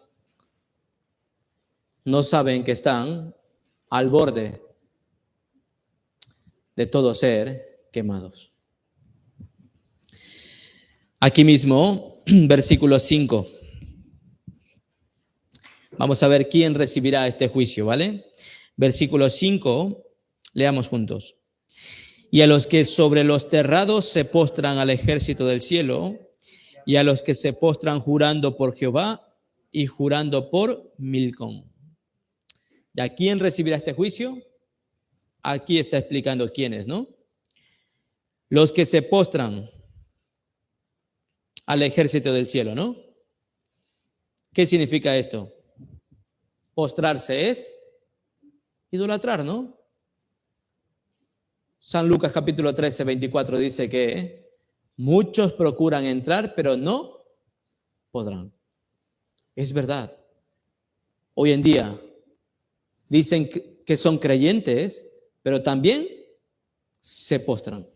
No saben que están al borde de todo ser quemados. Aquí mismo, versículo 5. Vamos a ver quién recibirá este juicio, ¿vale? Versículo 5, leamos juntos. Y a los que sobre los terrados se postran al ejército del cielo, y a los que se postran jurando por Jehová y jurando por Milcom. ¿Y a quién recibirá este juicio? Aquí está explicando quiénes, ¿no? Los que se postran al ejército del cielo, ¿no? ¿Qué significa esto? Postrarse es idolatrar, ¿no? San Lucas capítulo 13, 24 dice que muchos procuran entrar, pero no podrán. Es verdad. Hoy en día dicen que son creyentes, pero también se postran.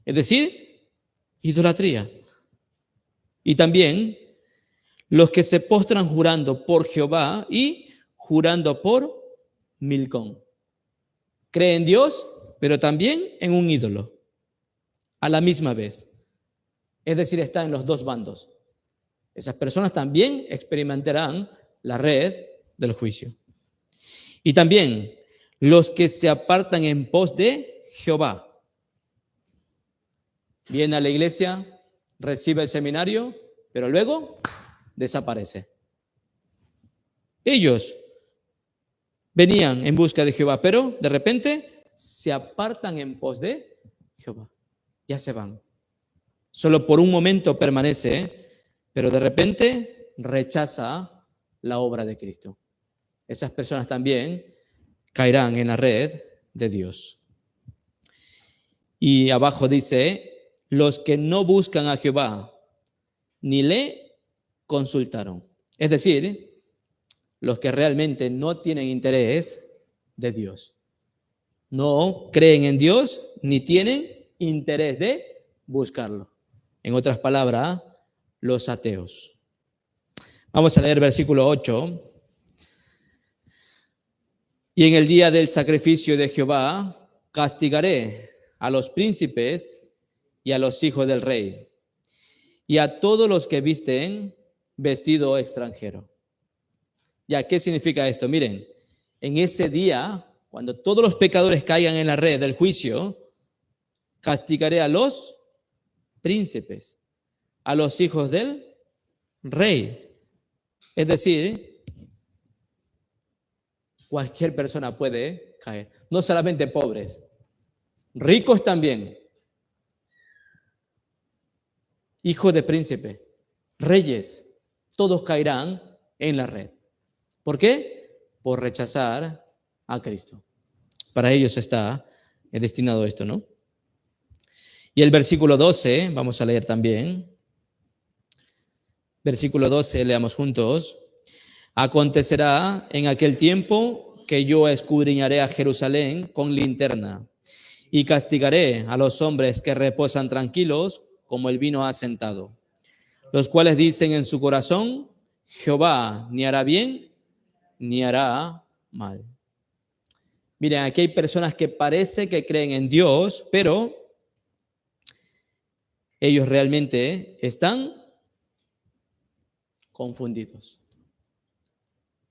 Es decir, idolatría. Y también los que se postran jurando por Jehová y jurando por Milcom. Creen en Dios, pero también en un ídolo, a la misma vez. Es decir, está en los dos bandos. Esas personas también experimentarán la red del juicio. Y también los que se apartan en pos de Jehová. Viene a la iglesia, recibe el seminario, pero luego desaparece. Ellos venían en busca de Jehová, pero de repente se apartan en pos de Jehová. Ya se van. Solo por un momento permanece, pero de repente rechaza la obra de Cristo. Esas personas también caerán en la red de Dios. Y abajo dice, los que no buscan a Jehová ni le consultaron. Es decir, los que realmente no tienen interés de Dios. No creen en Dios ni tienen interés de buscarlo. En otras palabras, los ateos. Vamos a leer versículo 8. Y en el día del sacrificio de Jehová castigaré a los príncipes y a los hijos del rey, y a todos los que visten vestido extranjero. ¿Ya qué significa esto? Miren, en ese día, cuando todos los pecadores caigan en la red del juicio, castigaré a los príncipes, a los hijos del rey. Es decir, cualquier persona puede caer, no solamente pobres, ricos también. Hijos de príncipe, reyes, todos caerán en la red. ¿Por qué? Por rechazar a Cristo. Para ellos está destinado esto, ¿no? Y el versículo 12, vamos a leer también. Versículo 12, leamos juntos. Acontecerá en aquel tiempo que yo escudriñaré a Jerusalén con linterna y castigaré a los hombres que reposan tranquilos como el vino asentado, los cuales dicen en su corazón, Jehová ni hará bien ni hará mal. Miren, aquí hay personas que parece que creen en Dios, pero ellos realmente están confundidos.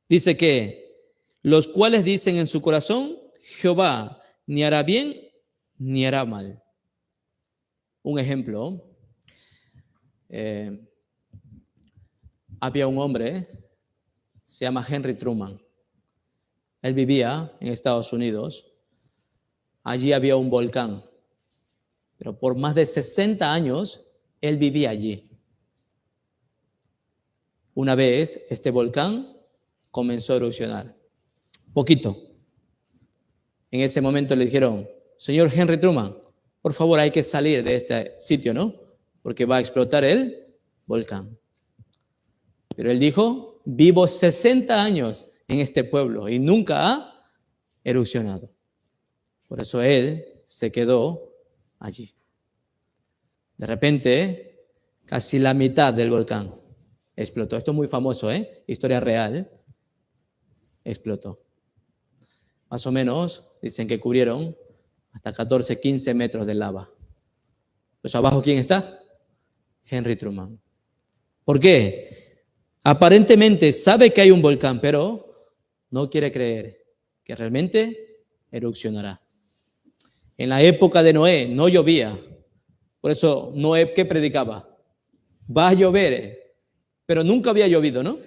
Dice que los cuales dicen en su corazón, Jehová ni hará bien ni hará mal. Un ejemplo, había un hombre, se llama Henry Truman. Él vivía en Estados Unidos. Allí había un volcán, pero por más de 60 años él vivía allí. Una vez este volcán comenzó a erupcionar, poquito. En ese momento le dijeron, señor Henry Truman, por favor hay que salir de este sitio, ¿no? Porque va a explotar el volcán. Pero él dijo, vivo 60 años en este pueblo y nunca ha erupcionado. Por eso él se quedó allí. De repente, casi la mitad del volcán explotó. Esto es muy famoso, historia real. Explotó. Más o menos, dicen que cubrieron hasta 14, 15 metros de lava. Pues abajo, ¿quién está? Henry Truman. ¿Por qué? Aparentemente sabe que hay un volcán, pero no quiere creer que realmente erupcionará. En la época de Noé no llovía. Por eso Noé, ¿qué predicaba? Va a llover, pero nunca había llovido, ¿no?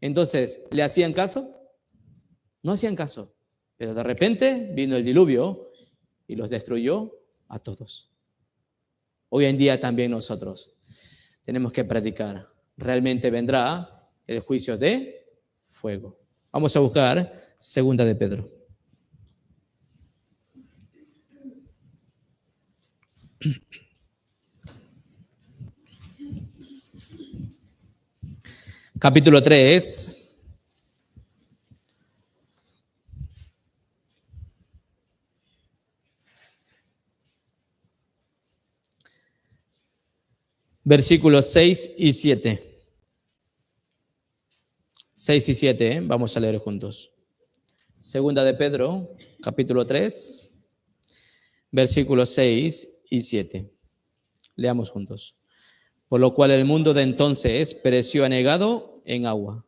Entonces, ¿le hacían caso? No hacían caso. Pero de repente vino el diluvio y los destruyó a todos. Hoy en día también nosotros tenemos que predicar. Realmente vendrá el juicio de fuego. Vamos a buscar 2 de Pedro. Capítulo 3. Versículos 6 y 7. 6 y 7, vamos a leer juntos. 2 de Pedro, capítulo 3, versículos 6 y 7. Leamos juntos. Por lo cual el mundo de entonces pereció anegado en agua.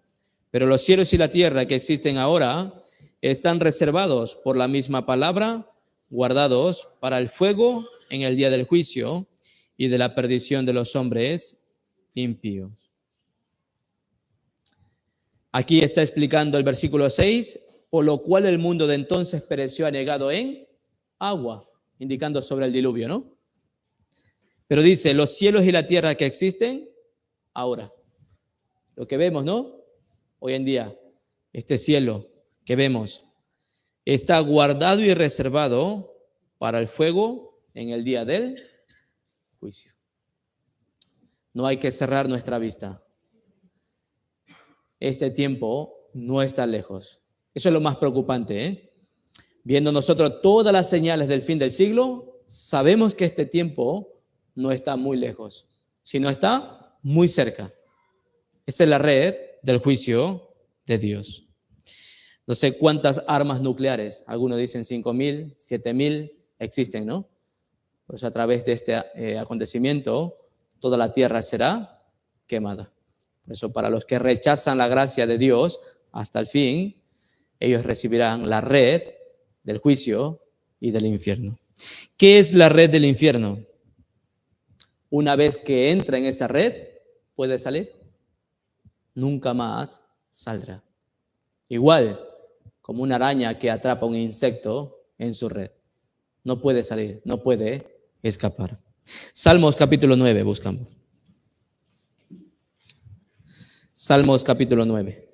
Pero los cielos y la tierra que existen ahora están reservados por la misma palabra, guardados para el fuego en el día del juicio y de la perdición de los hombres impíos. Aquí está explicando el versículo 6, por lo cual el mundo de entonces pereció anegado en agua, indicando sobre el diluvio, ¿no? Pero dice, los cielos y la tierra que existen ahora. Lo que vemos, ¿no? Hoy en día, este cielo que vemos está guardado y reservado para el fuego en el día del juicio. No hay que cerrar nuestra vista. Este tiempo no está lejos. Eso es lo más preocupante, Viendo nosotros todas las señales del fin del siglo, sabemos que este tiempo no está muy lejos, sino está muy cerca. Esa es la red del juicio de Dios. No sé cuántas armas nucleares, algunos dicen 5.000, 7.000, existen, ¿no? Por eso a través de este acontecimiento, toda la tierra será quemada. Por eso para los que rechazan la gracia de Dios hasta el fin, ellos recibirán la red del juicio y del infierno. ¿Qué es la red del infierno? Una vez que entra en esa red, ¿puede salir? Nunca más saldrá. Igual como una araña que atrapa un insecto en su red. No puede salir, no puede escapar. Salmos capítulo 9, buscamos. Salmos capítulo 9.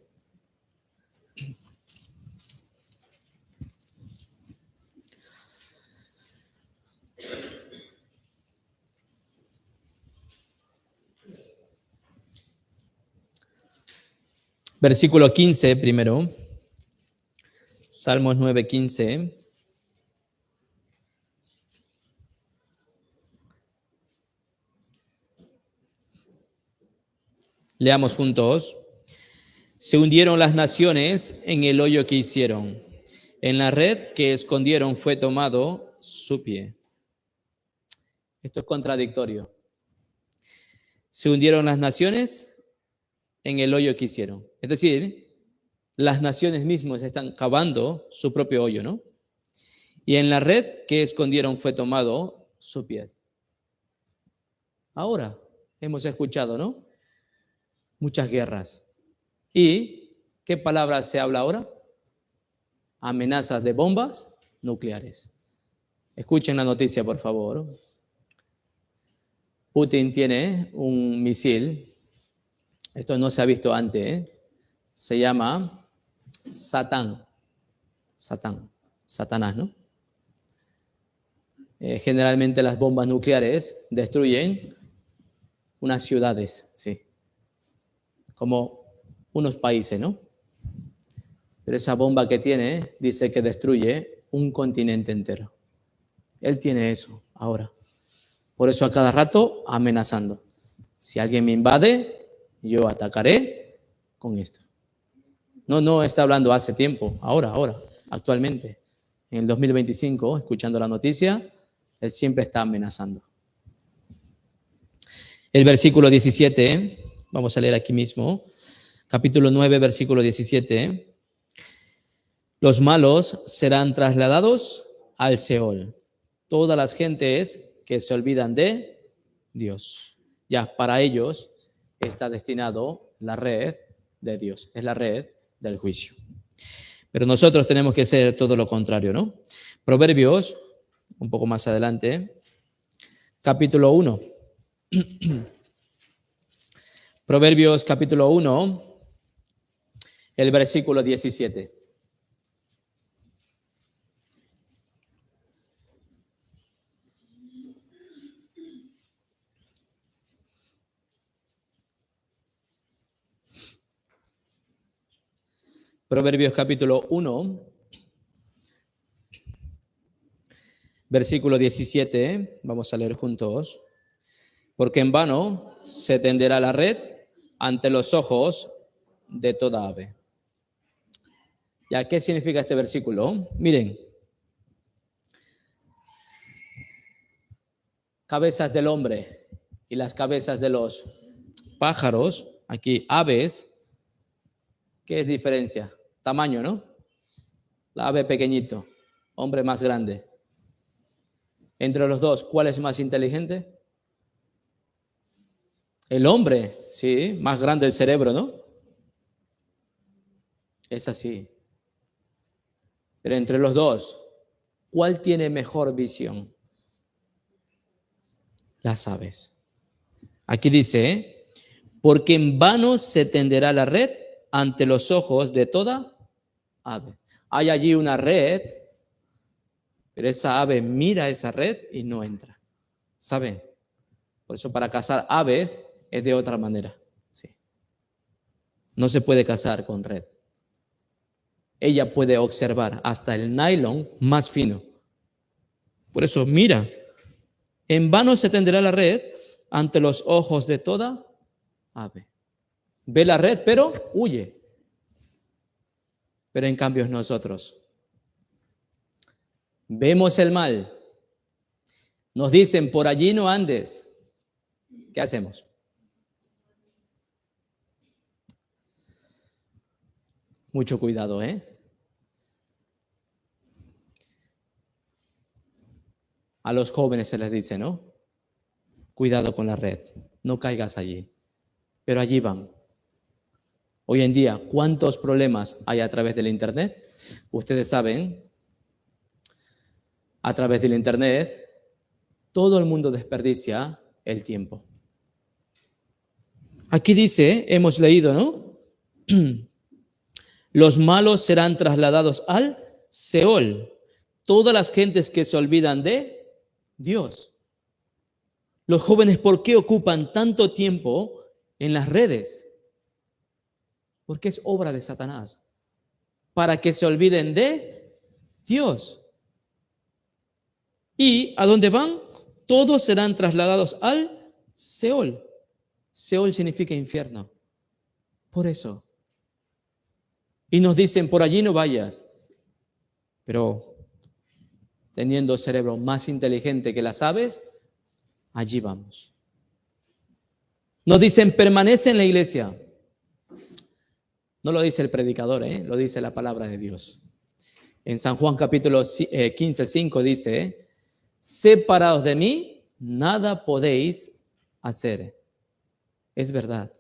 Versículo 15 primero. Salmos 9, 15. Leamos juntos. Se hundieron las naciones en el hoyo que hicieron. En la red que escondieron fue tomado su pie. Esto es contradictorio. Se hundieron las naciones en el hoyo que hicieron. Es decir, las naciones mismas están cavando su propio hoyo, ¿no? Y en la red que escondieron fue tomado su piel. Ahora hemos escuchado, ¿no? Muchas guerras. ¿Y qué palabras se habla ahora? Amenazas de bombas nucleares. Escuchen la noticia, por favor. Putin tiene un misil, esto no se ha visto antes, se llama Satanás, ¿no? Generalmente las bombas nucleares destruyen unas ciudades, sí, como unos países, ¿no? Pero esa bomba que tiene dice que destruye un continente entero. Él tiene eso ahora. Por eso a cada rato amenazando. Si alguien me invade, yo atacaré con esto. No está hablando hace tiempo, ahora, actualmente. En el 2025, escuchando la noticia, él siempre está amenazando. El versículo 17, vamos a leer aquí mismo, capítulo 9, versículo 17. Los malos serán trasladados al Seol. Todas las gentes que se olvidan de Dios. Ya para ellos está destinado la red de Dios, es la red del juicio. Pero nosotros tenemos que ser todo lo contrario, ¿no? Proverbios, un poco más adelante, capítulo 1. Proverbios capítulo 1, el versículo 17. Proverbios capítulo 1, versículo 17, vamos a leer juntos. Porque en vano se tenderá la red ante los ojos de toda ave. ¿Ya qué significa este versículo? Miren, cabezas del hombre y las cabezas de los pájaros, aquí aves, ¿qué es diferencia? Tamaño, ¿no? La ave pequeñito, hombre más grande. Entre los dos, ¿cuál es más inteligente? El hombre, sí, más grande el cerebro, ¿no? Es así. Pero entre los dos, ¿cuál tiene mejor visión? Las aves. Aquí dice, porque en vano se tenderá la red ante los ojos de toda ave. Hay allí una red, pero esa ave mira esa red y no entra. ¿Saben? Por eso para cazar aves es de otra manera. Sí. No se puede cazar con red. Ella puede observar hasta el nylon más fino. Por eso, mira, en vano se tenderá la red ante los ojos de toda ave. Ve la red, pero huye. Pero en cambio nosotros vemos el mal. Nos dicen, por allí no andes. ¿Qué hacemos? Mucho cuidado, ¿eh? A los jóvenes se les dice, ¿no? Cuidado con la red, no caigas allí. Pero allí van. Hoy en día, ¿cuántos problemas hay a través del Internet? Ustedes saben, a través del Internet, todo el mundo desperdicia el tiempo. Aquí dice, hemos leído, ¿no? Los malos serán trasladados al Seol. Todas las gentes que se olvidan de Dios. Los jóvenes, ¿por qué ocupan tanto tiempo en las redes? Porque es obra de Satanás. Para que se olviden de Dios. ¿Y a dónde van? Todos serán trasladados al Seol. Seol significa infierno. Por eso. Y nos dicen, por allí no vayas. Pero teniendo cerebro más inteligente que las aves, allí vamos. Nos dicen, permanece en la iglesia. No lo dice el predicador, lo dice la palabra de Dios. En San Juan capítulo 15:5 dice, separados de mí, nada podéis hacer. Es verdad.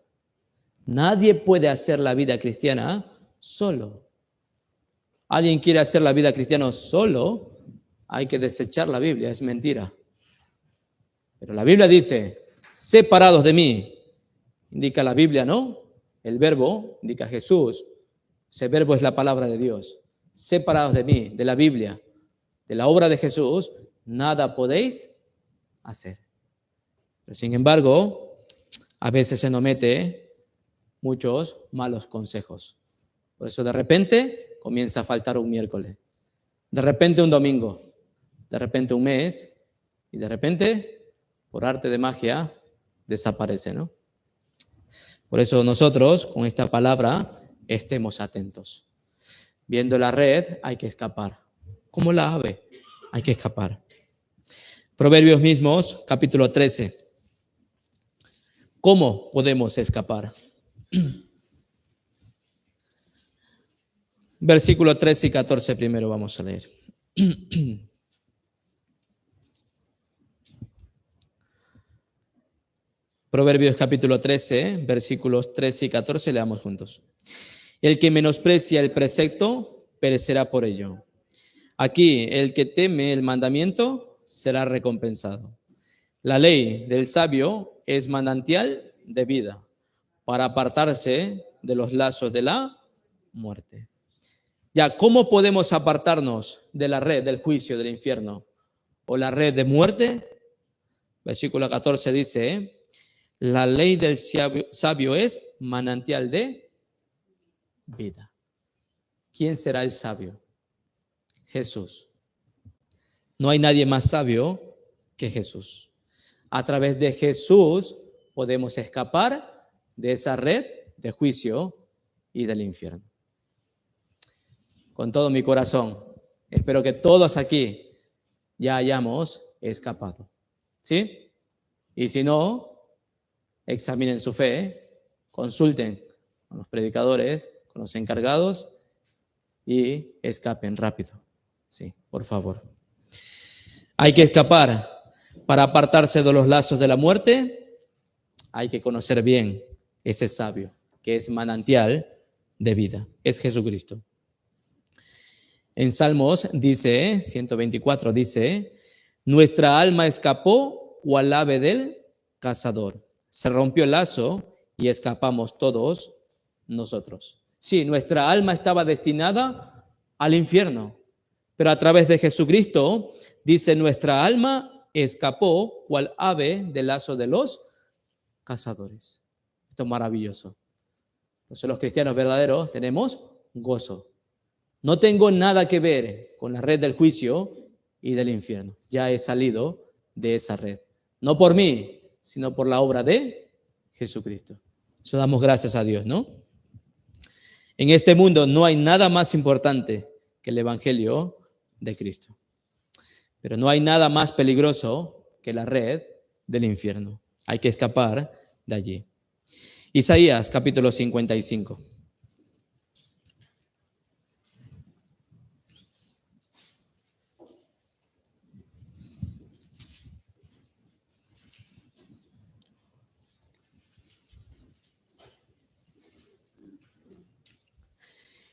Nadie puede hacer la vida cristiana solo. Alguien quiere hacer la vida cristiana solo, hay que desechar la Biblia, es mentira. Pero la Biblia dice, separados de mí, indica la Biblia, ¿no? El verbo indica Jesús. Ese verbo es la palabra de Dios. Separados de mí, de la Biblia, de la obra de Jesús, nada podéis hacer. Pero sin embargo, a veces se nos mete muchos malos consejos. Por eso de repente comienza a faltar un miércoles, de repente un domingo, de repente un mes y de repente, por arte de magia, desaparece, ¿no? Por eso nosotros, con esta palabra, estemos atentos. Viendo la red, hay que escapar. Como la ave, hay que escapar. Proverbios mismos, capítulo 13. ¿Cómo podemos escapar? Versículo 13 y 14 primero vamos a leer. Proverbios capítulo 13, versículos 13 y 14, leamos juntos. El que menosprecia el precepto, perecerá por ello. Aquí, el que teme el mandamiento, será recompensado. La ley del sabio es manantial de vida, para apartarse de los lazos de la muerte. Ya, ¿cómo podemos apartarnos de la red del juicio del infierno o la red de muerte? Versículo 14 dice, la ley del sabio es manantial de vida. ¿Quién será el sabio? Jesús. No hay nadie más sabio que Jesús. A través de Jesús podemos escapar de esa red de juicio y del infierno. Con todo mi corazón, espero que todos aquí ya hayamos escapado. ¿Sí? Y si no, examinen su fe, consulten con los predicadores, con los encargados y escapen rápido. Sí, por favor. Hay que escapar. Para apartarse de los lazos de la muerte, hay que conocer bien ese sabio, que es manantial de vida, es Jesucristo. En Salmos dice, 124 dice, nuestra alma escapó cual ave del cazador. Se rompió el lazo y escapamos todos nosotros. Sí, nuestra alma estaba destinada al infierno, pero a través de Jesucristo, dice, nuestra alma escapó cual ave del lazo de los cazadores. Esto es maravilloso. Entonces los cristianos verdaderos tenemos gozo. No tengo nada que ver con la red del juicio y del infierno. Ya he salido de esa red. No por mí, sino por la obra de Jesucristo. Eso damos gracias a Dios, ¿no? En este mundo no hay nada más importante que el Evangelio de Cristo. Pero no hay nada más peligroso que la red del infierno. Hay que escapar de allí. Isaías capítulo 55.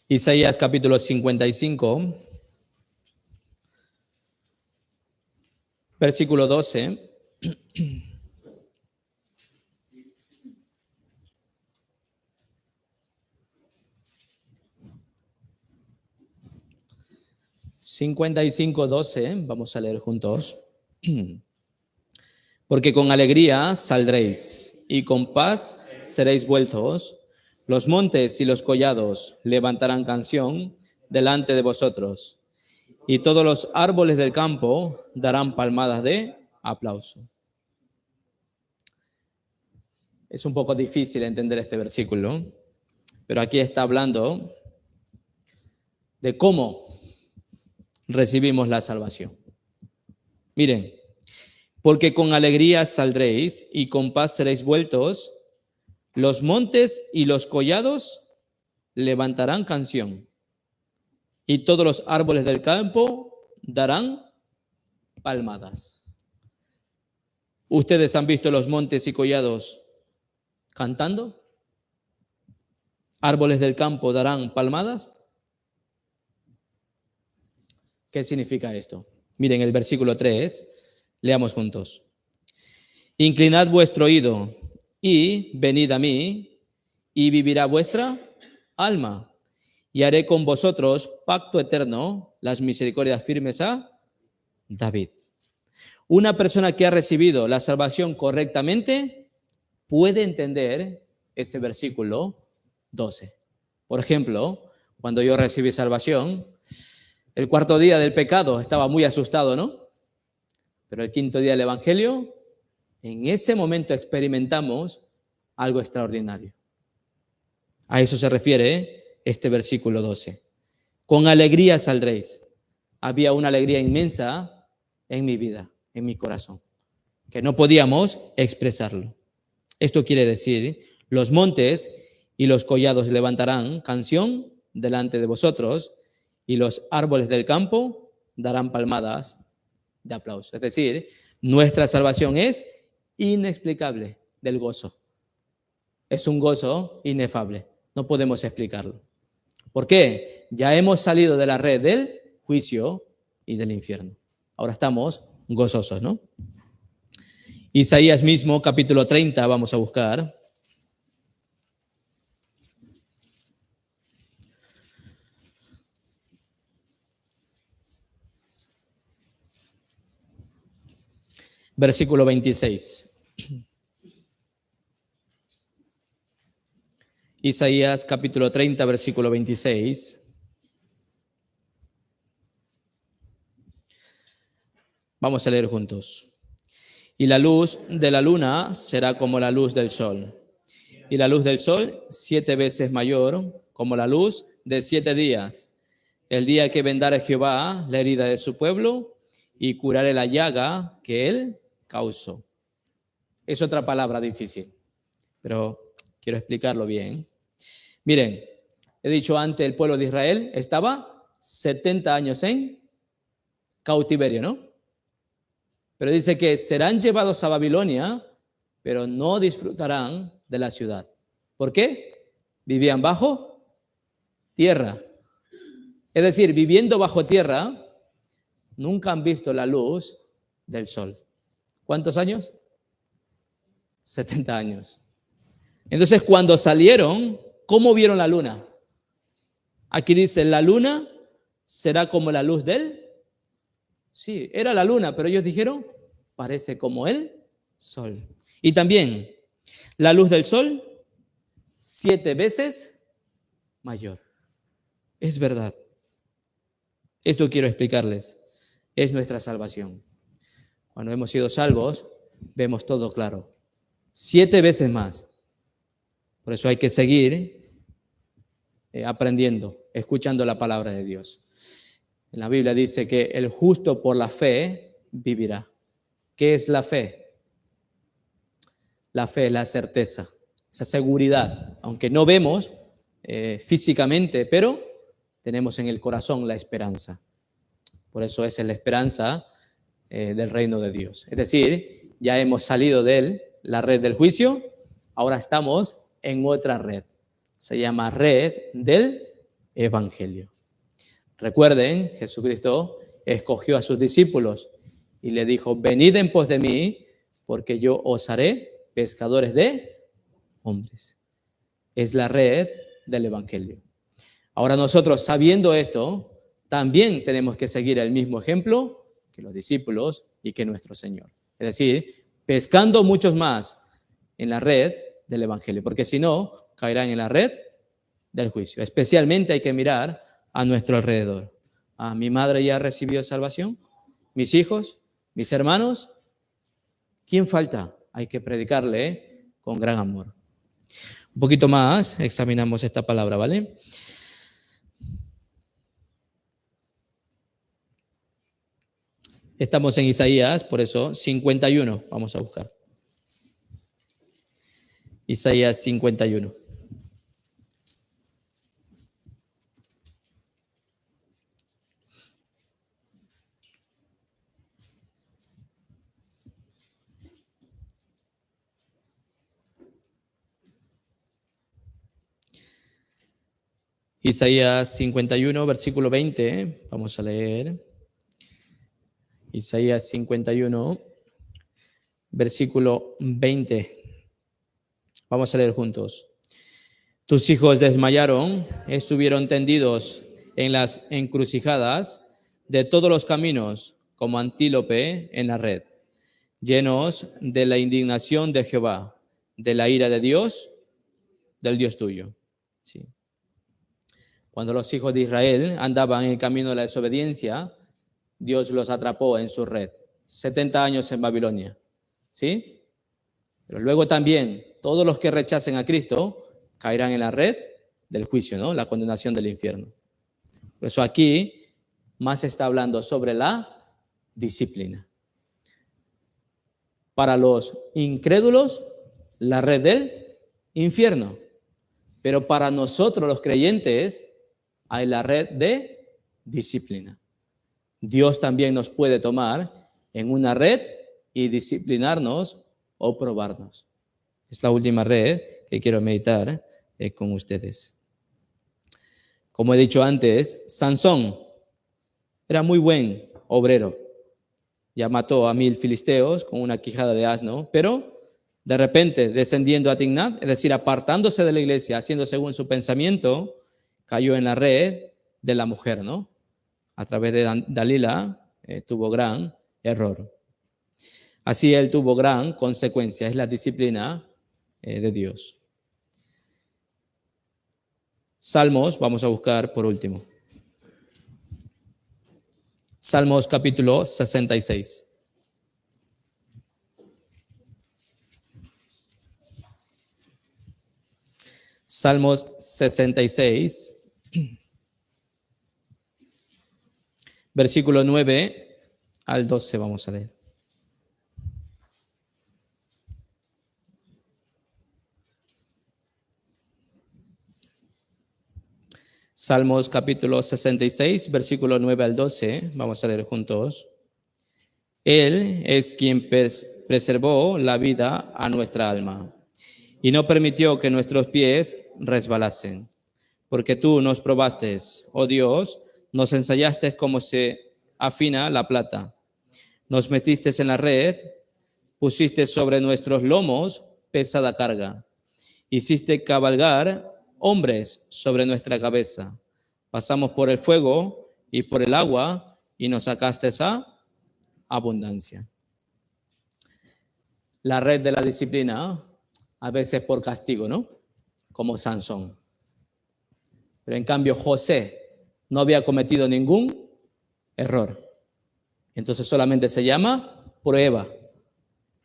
Isaías capítulo 55, versículo 12. Vamos a leer juntos. Porque con alegría saldréis y con paz seréis vueltos. Los montes y los collados levantarán canción delante de vosotros, y todos los árboles del campo darán palmadas de aplauso. Es un poco difícil entender este versículo, pero aquí está hablando de cómo recibimos la salvación. Miren, porque con alegría saldréis y con paz seréis vueltos. Los montes y los collados levantarán canción, y todos los árboles del campo darán palmadas. ¿Ustedes han visto los montes y collados cantando? ¿Árboles del campo darán palmadas? ¿Qué significa esto? Miren el versículo 3, leamos juntos. Inclinad vuestro oído y venid a mí, y vivirá vuestra alma. Y haré con vosotros pacto eterno, las misericordias firmes a David. Una persona que ha recibido la salvación correctamente puede entender ese versículo 12. Por ejemplo, cuando yo recibí salvación, el cuarto día del pecado estaba muy asustado, ¿no? Pero el quinto día del Evangelio, en ese momento experimentamos algo extraordinario. A eso se refiere este versículo 12. Con alegría saldréis. Había una alegría inmensa en mi vida, en mi corazón, que no podíamos expresarlo. Esto quiere decir, los montes y los collados levantarán canción delante de vosotros, y los árboles del campo darán palmadas de aplauso. Es decir, nuestra salvación es inexplicable del gozo. Es un gozo inefable. No podemos explicarlo. ¿Por qué? Ya hemos salido de la red del juicio y del infierno. Ahora estamos gozosos, ¿no? Isaías mismo, capítulo 30, vamos a buscar. Versículo 26. Isaías capítulo 30, versículo 26. Vamos a leer juntos. Y la luz de la luna será como la luz del sol, y la luz del sol 7 veces mayor, como la luz de 7 días. El día que vendare Jehová la herida de su pueblo, y curaré la llaga que él causó. Es otra palabra difícil, pero quiero explicarlo bien. Miren, he dicho antes, el pueblo de Israel estaba 70 años en cautiverio, ¿no? Pero dice que serán llevados a Babilonia, pero no disfrutarán de la ciudad. ¿Por qué? Vivían bajo tierra. Es decir, viviendo bajo tierra, nunca han visto la luz del sol. ¿Cuántos años? 70 años. Entonces, cuando salieron, ¿cómo vieron la luna? Aquí dice, la luna será como la luz del... Sí, era la luna, pero ellos dijeron, parece como el sol. Y también, la luz del sol, 7 veces mayor. Es verdad. Esto quiero explicarles. Es nuestra salvación. Cuando hemos sido salvos, vemos todo claro. 7 veces más. Por eso hay que seguir aprendiendo, escuchando la palabra de Dios. En la Biblia dice que el justo por la fe vivirá. ¿Qué es la fe? La fe es la certeza, esa seguridad, aunque no vemos físicamente, pero tenemos en el corazón la esperanza. Por eso es la esperanza del reino de Dios. Es decir, ya hemos salido de la red del juicio, ahora estamos en otra red. Se llama red del Evangelio. Recuerden, Jesucristo escogió a sus discípulos y le dijo, venid en pos de mí, porque yo os haré pescadores de hombres. Es la red del Evangelio. Ahora nosotros, sabiendo esto, también tenemos que seguir el mismo ejemplo que los discípulos y que nuestro Señor. Es decir, pescando muchos más en la red del Evangelio, porque si no, caerán en la red del juicio. Especialmente hay que mirar a nuestro alrededor. Mi madre ya recibió salvación, mis hijos, mis hermanos. ¿Quién falta? Hay que predicarle con gran amor. Un poquito más examinamos esta palabra, ¿vale? Estamos en Isaías, por eso 51, vamos a buscar. Isaías 51. Isaías 51, versículo 20, vamos a leer. Isaías 51, versículo 20. Vamos a leer juntos. Tus hijos desmayaron, estuvieron tendidos en las encrucijadas de todos los caminos, como antílope en la red, llenos de la indignación de Jehová, de la ira de Dios, del Dios tuyo. Sí. Cuando los hijos de Israel andaban en el camino de la desobediencia, Dios los atrapó en su red. 70 años en Babilonia. ¿Sí? Pero luego también todos los que rechacen a Cristo caerán en la red del juicio, ¿no? La condenación del infierno. Por eso aquí más está hablando sobre la disciplina. Para los incrédulos, la red del infierno. Pero para nosotros los creyentes hay la red de disciplina. Dios también nos puede tomar en una red y disciplinarnos o probarnos. Es la última red que quiero meditar con ustedes. Como he dicho antes, Sansón era muy buen obrero. Ya mató a 1000 filisteos con una quijada de asno, pero de repente descendiendo a Tignat, es decir, apartándose de la iglesia, haciendo según su pensamiento, cayó en la red de la mujer, ¿no? A través de Dalila tuvo gran error. Así él tuvo gran consecuencia, es la disciplina de Dios. Salmos, vamos a buscar por último. Salmos capítulo 66. Salmos 66, versículo 9 al 12 vamos a leer. Salmos capítulo 66, versículo 9 al 12, vamos a leer juntos. Él es quien preservó la vida a nuestra alma y no permitió que nuestros pies resbalasen. Porque tú nos probaste, oh Dios, nos ensayaste como se afina la plata. Nos metiste en la red, pusiste sobre nuestros lomos pesada carga. Hiciste cabalgar hombres sobre nuestra cabeza. Pasamos por el fuego y por el agua y nos sacaste a abundancia. La red de la disciplina, a veces por castigo, ¿no? Como Sansón. Pero en cambio José no había cometido ningún error. Entonces solamente se llama prueba.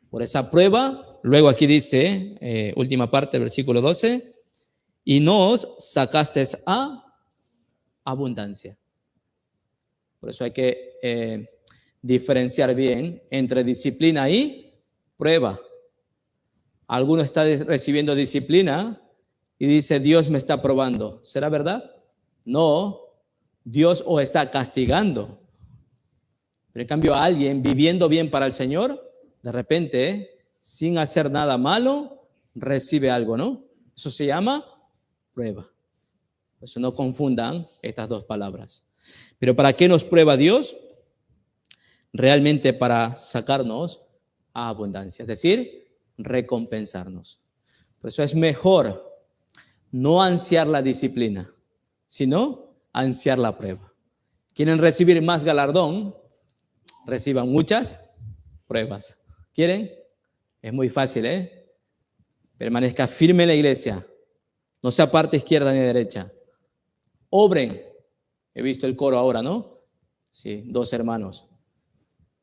Por esa prueba, luego aquí dice, última parte, versículo 12, y nos sacaste a abundancia. Por eso hay que diferenciar bien entre disciplina y prueba. Alguno está recibiendo disciplina y dice, Dios me está probando. ¿Será verdad? No, Dios os está castigando. Pero en cambio alguien viviendo bien para el Señor, de repente, sin hacer nada malo, recibe algo, ¿no? Eso se llama prueba. Por eso no confundan estas dos palabras. Pero ¿para qué nos prueba Dios? Realmente para sacarnos a abundancia, es decir, recompensarnos. Por eso es mejor no ansiar la disciplina, sino ansiar la prueba. ¿Quieren recibir más galardón? Reciban muchas pruebas. ¿Quieren? Es muy fácil, ¿eh? Permanezca firme en la iglesia. No se aparte izquierda ni derecha. Obren. He visto el coro ahora, ¿no? Sí, 2 hermanos.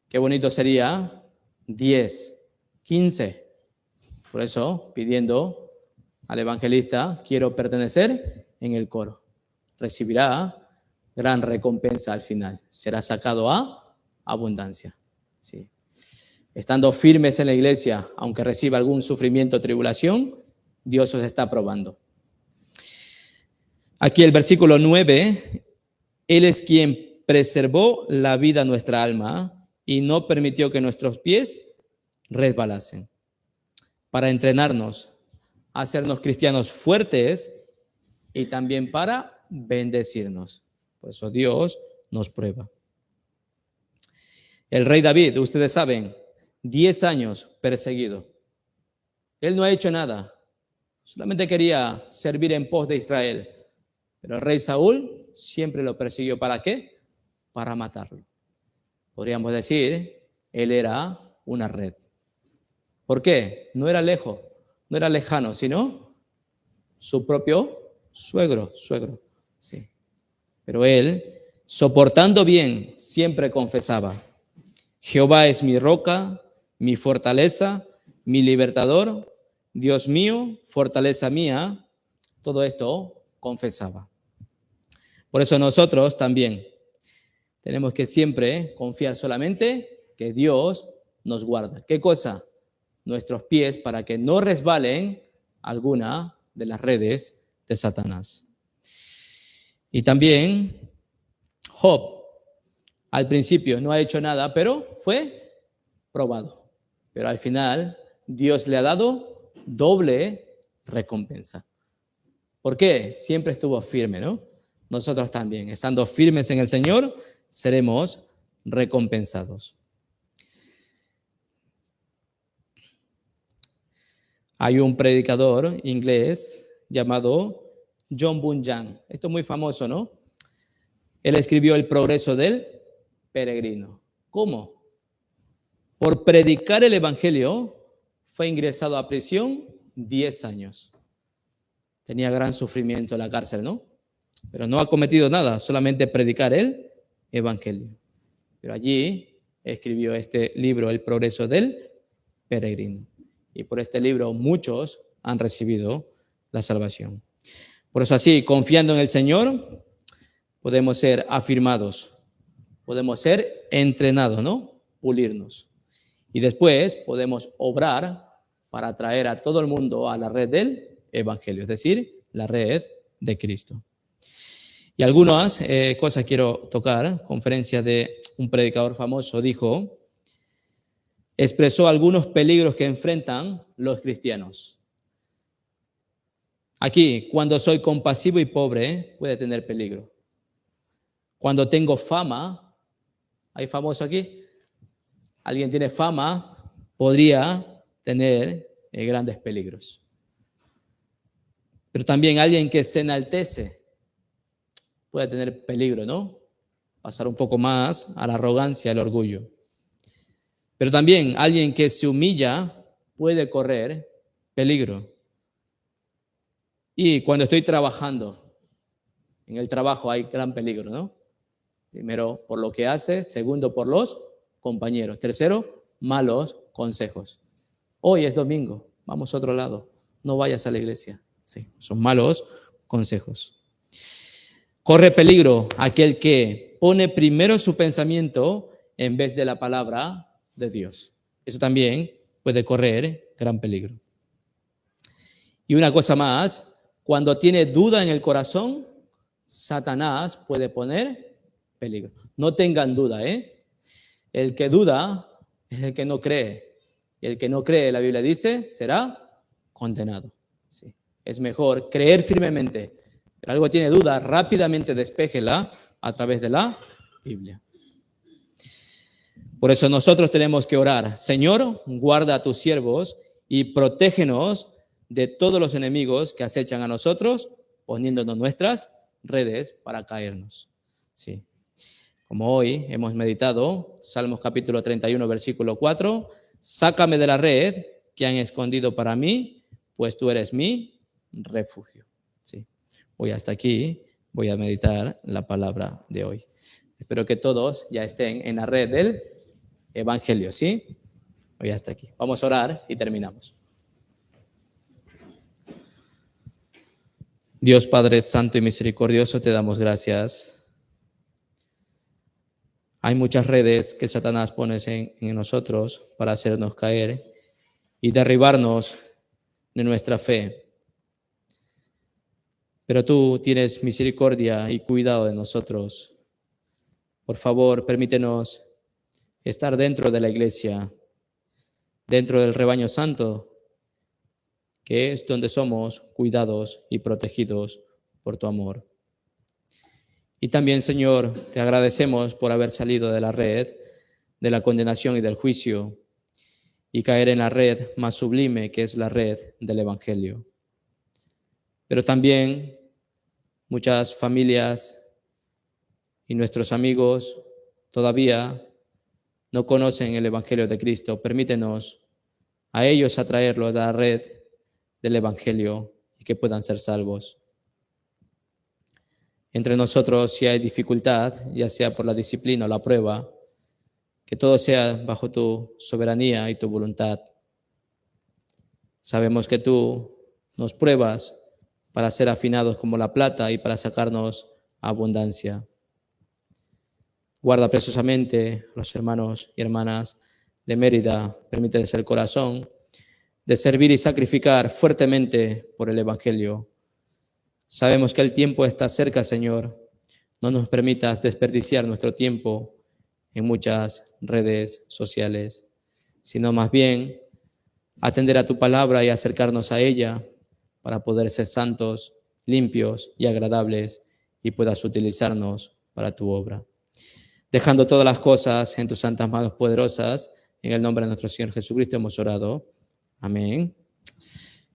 Qué bonito sería 10, 15. Por eso, pidiendo al evangelista, quiero pertenecer en el coro. Recibirá gran recompensa al final. Será sacado a abundancia. Sí. Estando firmes en la iglesia, aunque reciba algún sufrimiento o tribulación, Dios os está probando. Aquí el versículo 9, Él es quien preservó la vida a nuestra alma y no permitió que nuestros pies resbalasen. Para entrenarnos, a hacernos cristianos fuertes y también para bendecirnos. Por eso Dios nos prueba. El rey David, ustedes saben, 10 años perseguido. Él no ha hecho nada. Solamente quería servir en pos de Israel. Pero el rey Saúl siempre lo persiguió. ¿Para qué? Para matarlo. Podríamos decir, él era una red. ¿Por qué? No era lejos, no era lejano, sino su propio suegro. Sí. Pero él, soportando bien, siempre confesaba: Jehová es mi roca, mi fortaleza, mi libertador, Dios mío, fortaleza mía. Todo esto confesaba. Por eso nosotros también tenemos que siempre confiar solamente que Dios nos guarda. ¿Qué cosa? Nuestros pies, para que no resbalen alguna de las redes de Satanás. Y también Job, al principio no ha hecho nada, pero fue probado. Pero al final Dios le ha dado doble recompensa. ¿Por qué? Siempre estuvo firme, ¿no? Nosotros también, estando firmes en el Señor, seremos recompensados. Hay un predicador inglés llamado John Bunyan. Esto es muy famoso, ¿no? Él escribió El progreso del peregrino. ¿Cómo? Por predicar el evangelio fue ingresado a prisión 10 años. Tenía gran sufrimiento en la cárcel, ¿no? Pero no ha cometido nada, solamente predicar el evangelio. Pero allí escribió este libro, El progreso del peregrino. Y por este libro muchos han recibido la salvación. Por eso así, confiando en el Señor, podemos ser afirmados, podemos ser entrenados, ¿no? Pulirnos. Y después podemos obrar para atraer a todo el mundo a la red del evangelio, es decir, la red de Cristo. Y algunas cosas quiero tocar. Conferencia de un predicador famoso dijo, expresó algunos peligros que enfrentan los cristianos. Aquí, cuando soy compasivo y pobre, puede tener peligro. Cuando tengo fama, ¿hay famoso aquí? Alguien tiene fama, podría tener grandes peligros. Pero también alguien que se enaltece puede tener peligro, ¿no? Pasar un poco más a la arrogancia, al orgullo. Pero también alguien que se humilla puede correr peligro. Y cuando estoy trabajando, en el trabajo hay gran peligro, ¿no? Primero, por lo que hace. Segundo, por los compañeros. Tercero, malos consejos. Hoy es domingo, vamos a otro lado. No vayas a la iglesia. Sí, son malos consejos. Corre peligro aquel que pone primero su pensamiento en vez de la palabra de Dios. Eso también puede correr gran peligro. Y una cosa más, cuando tiene duda en el corazón, Satanás puede poner peligro. No tengan duda, ¿eh? El que duda es el que no cree. Y el que no cree, la Biblia dice, será condenado. Sí. Es mejor creer firmemente. Pero algo tiene duda, rápidamente despéjela a través de la Biblia. Por eso nosotros tenemos que orar. Señor, guarda a tus siervos y protégenos de todos los enemigos que acechan a nosotros, poniéndonos nuestras redes para caernos. Sí. Como hoy hemos meditado, Salmos capítulo 31, versículo 4, sácame de la red que han escondido para mí, pues tú eres mi refugio. Sí. Hoy hasta aquí voy a meditar la palabra de hoy. Espero que todos ya estén en la red del Evangelio, ¿sí? Hoy hasta aquí. Vamos a orar y terminamos. Dios Padre Santo y Misericordioso, te damos gracias. Hay muchas redes que Satanás pone en nosotros para hacernos caer y derribarnos de nuestra fe. Pero tú tienes misericordia y cuidado de nosotros. Por favor, permítenos estar dentro de la iglesia, dentro del rebaño santo, que es donde somos cuidados y protegidos por tu amor. Y también, Señor, te agradecemos por haber salido de la red de la condenación y del juicio y caer en la red más sublime, que es la red del Evangelio. Pero también muchas familias y nuestros amigos todavía no conocen el Evangelio de Cristo. Permítenos a ellos atraerlos a la red del Evangelio y que puedan ser salvos. Entre nosotros, si hay dificultad, ya sea por la disciplina o la prueba, que todo sea bajo tu soberanía y tu voluntad. Sabemos que tú nos pruebas para ser afinados como la plata y para sacarnos abundancia. Guarda preciosamente a los hermanos y hermanas de Mérida. Permíteles el corazón de servir y sacrificar fuertemente por el Evangelio. Sabemos que el tiempo está cerca, Señor. No nos permitas desperdiciar nuestro tiempo en muchas redes sociales, sino más bien atender a tu palabra y acercarnos a ella para poder ser santos, limpios y agradables y puedas utilizarnos para tu obra. Dejando todas las cosas en tus santas manos poderosas, en el nombre de nuestro Señor Jesucristo hemos orado. Amén.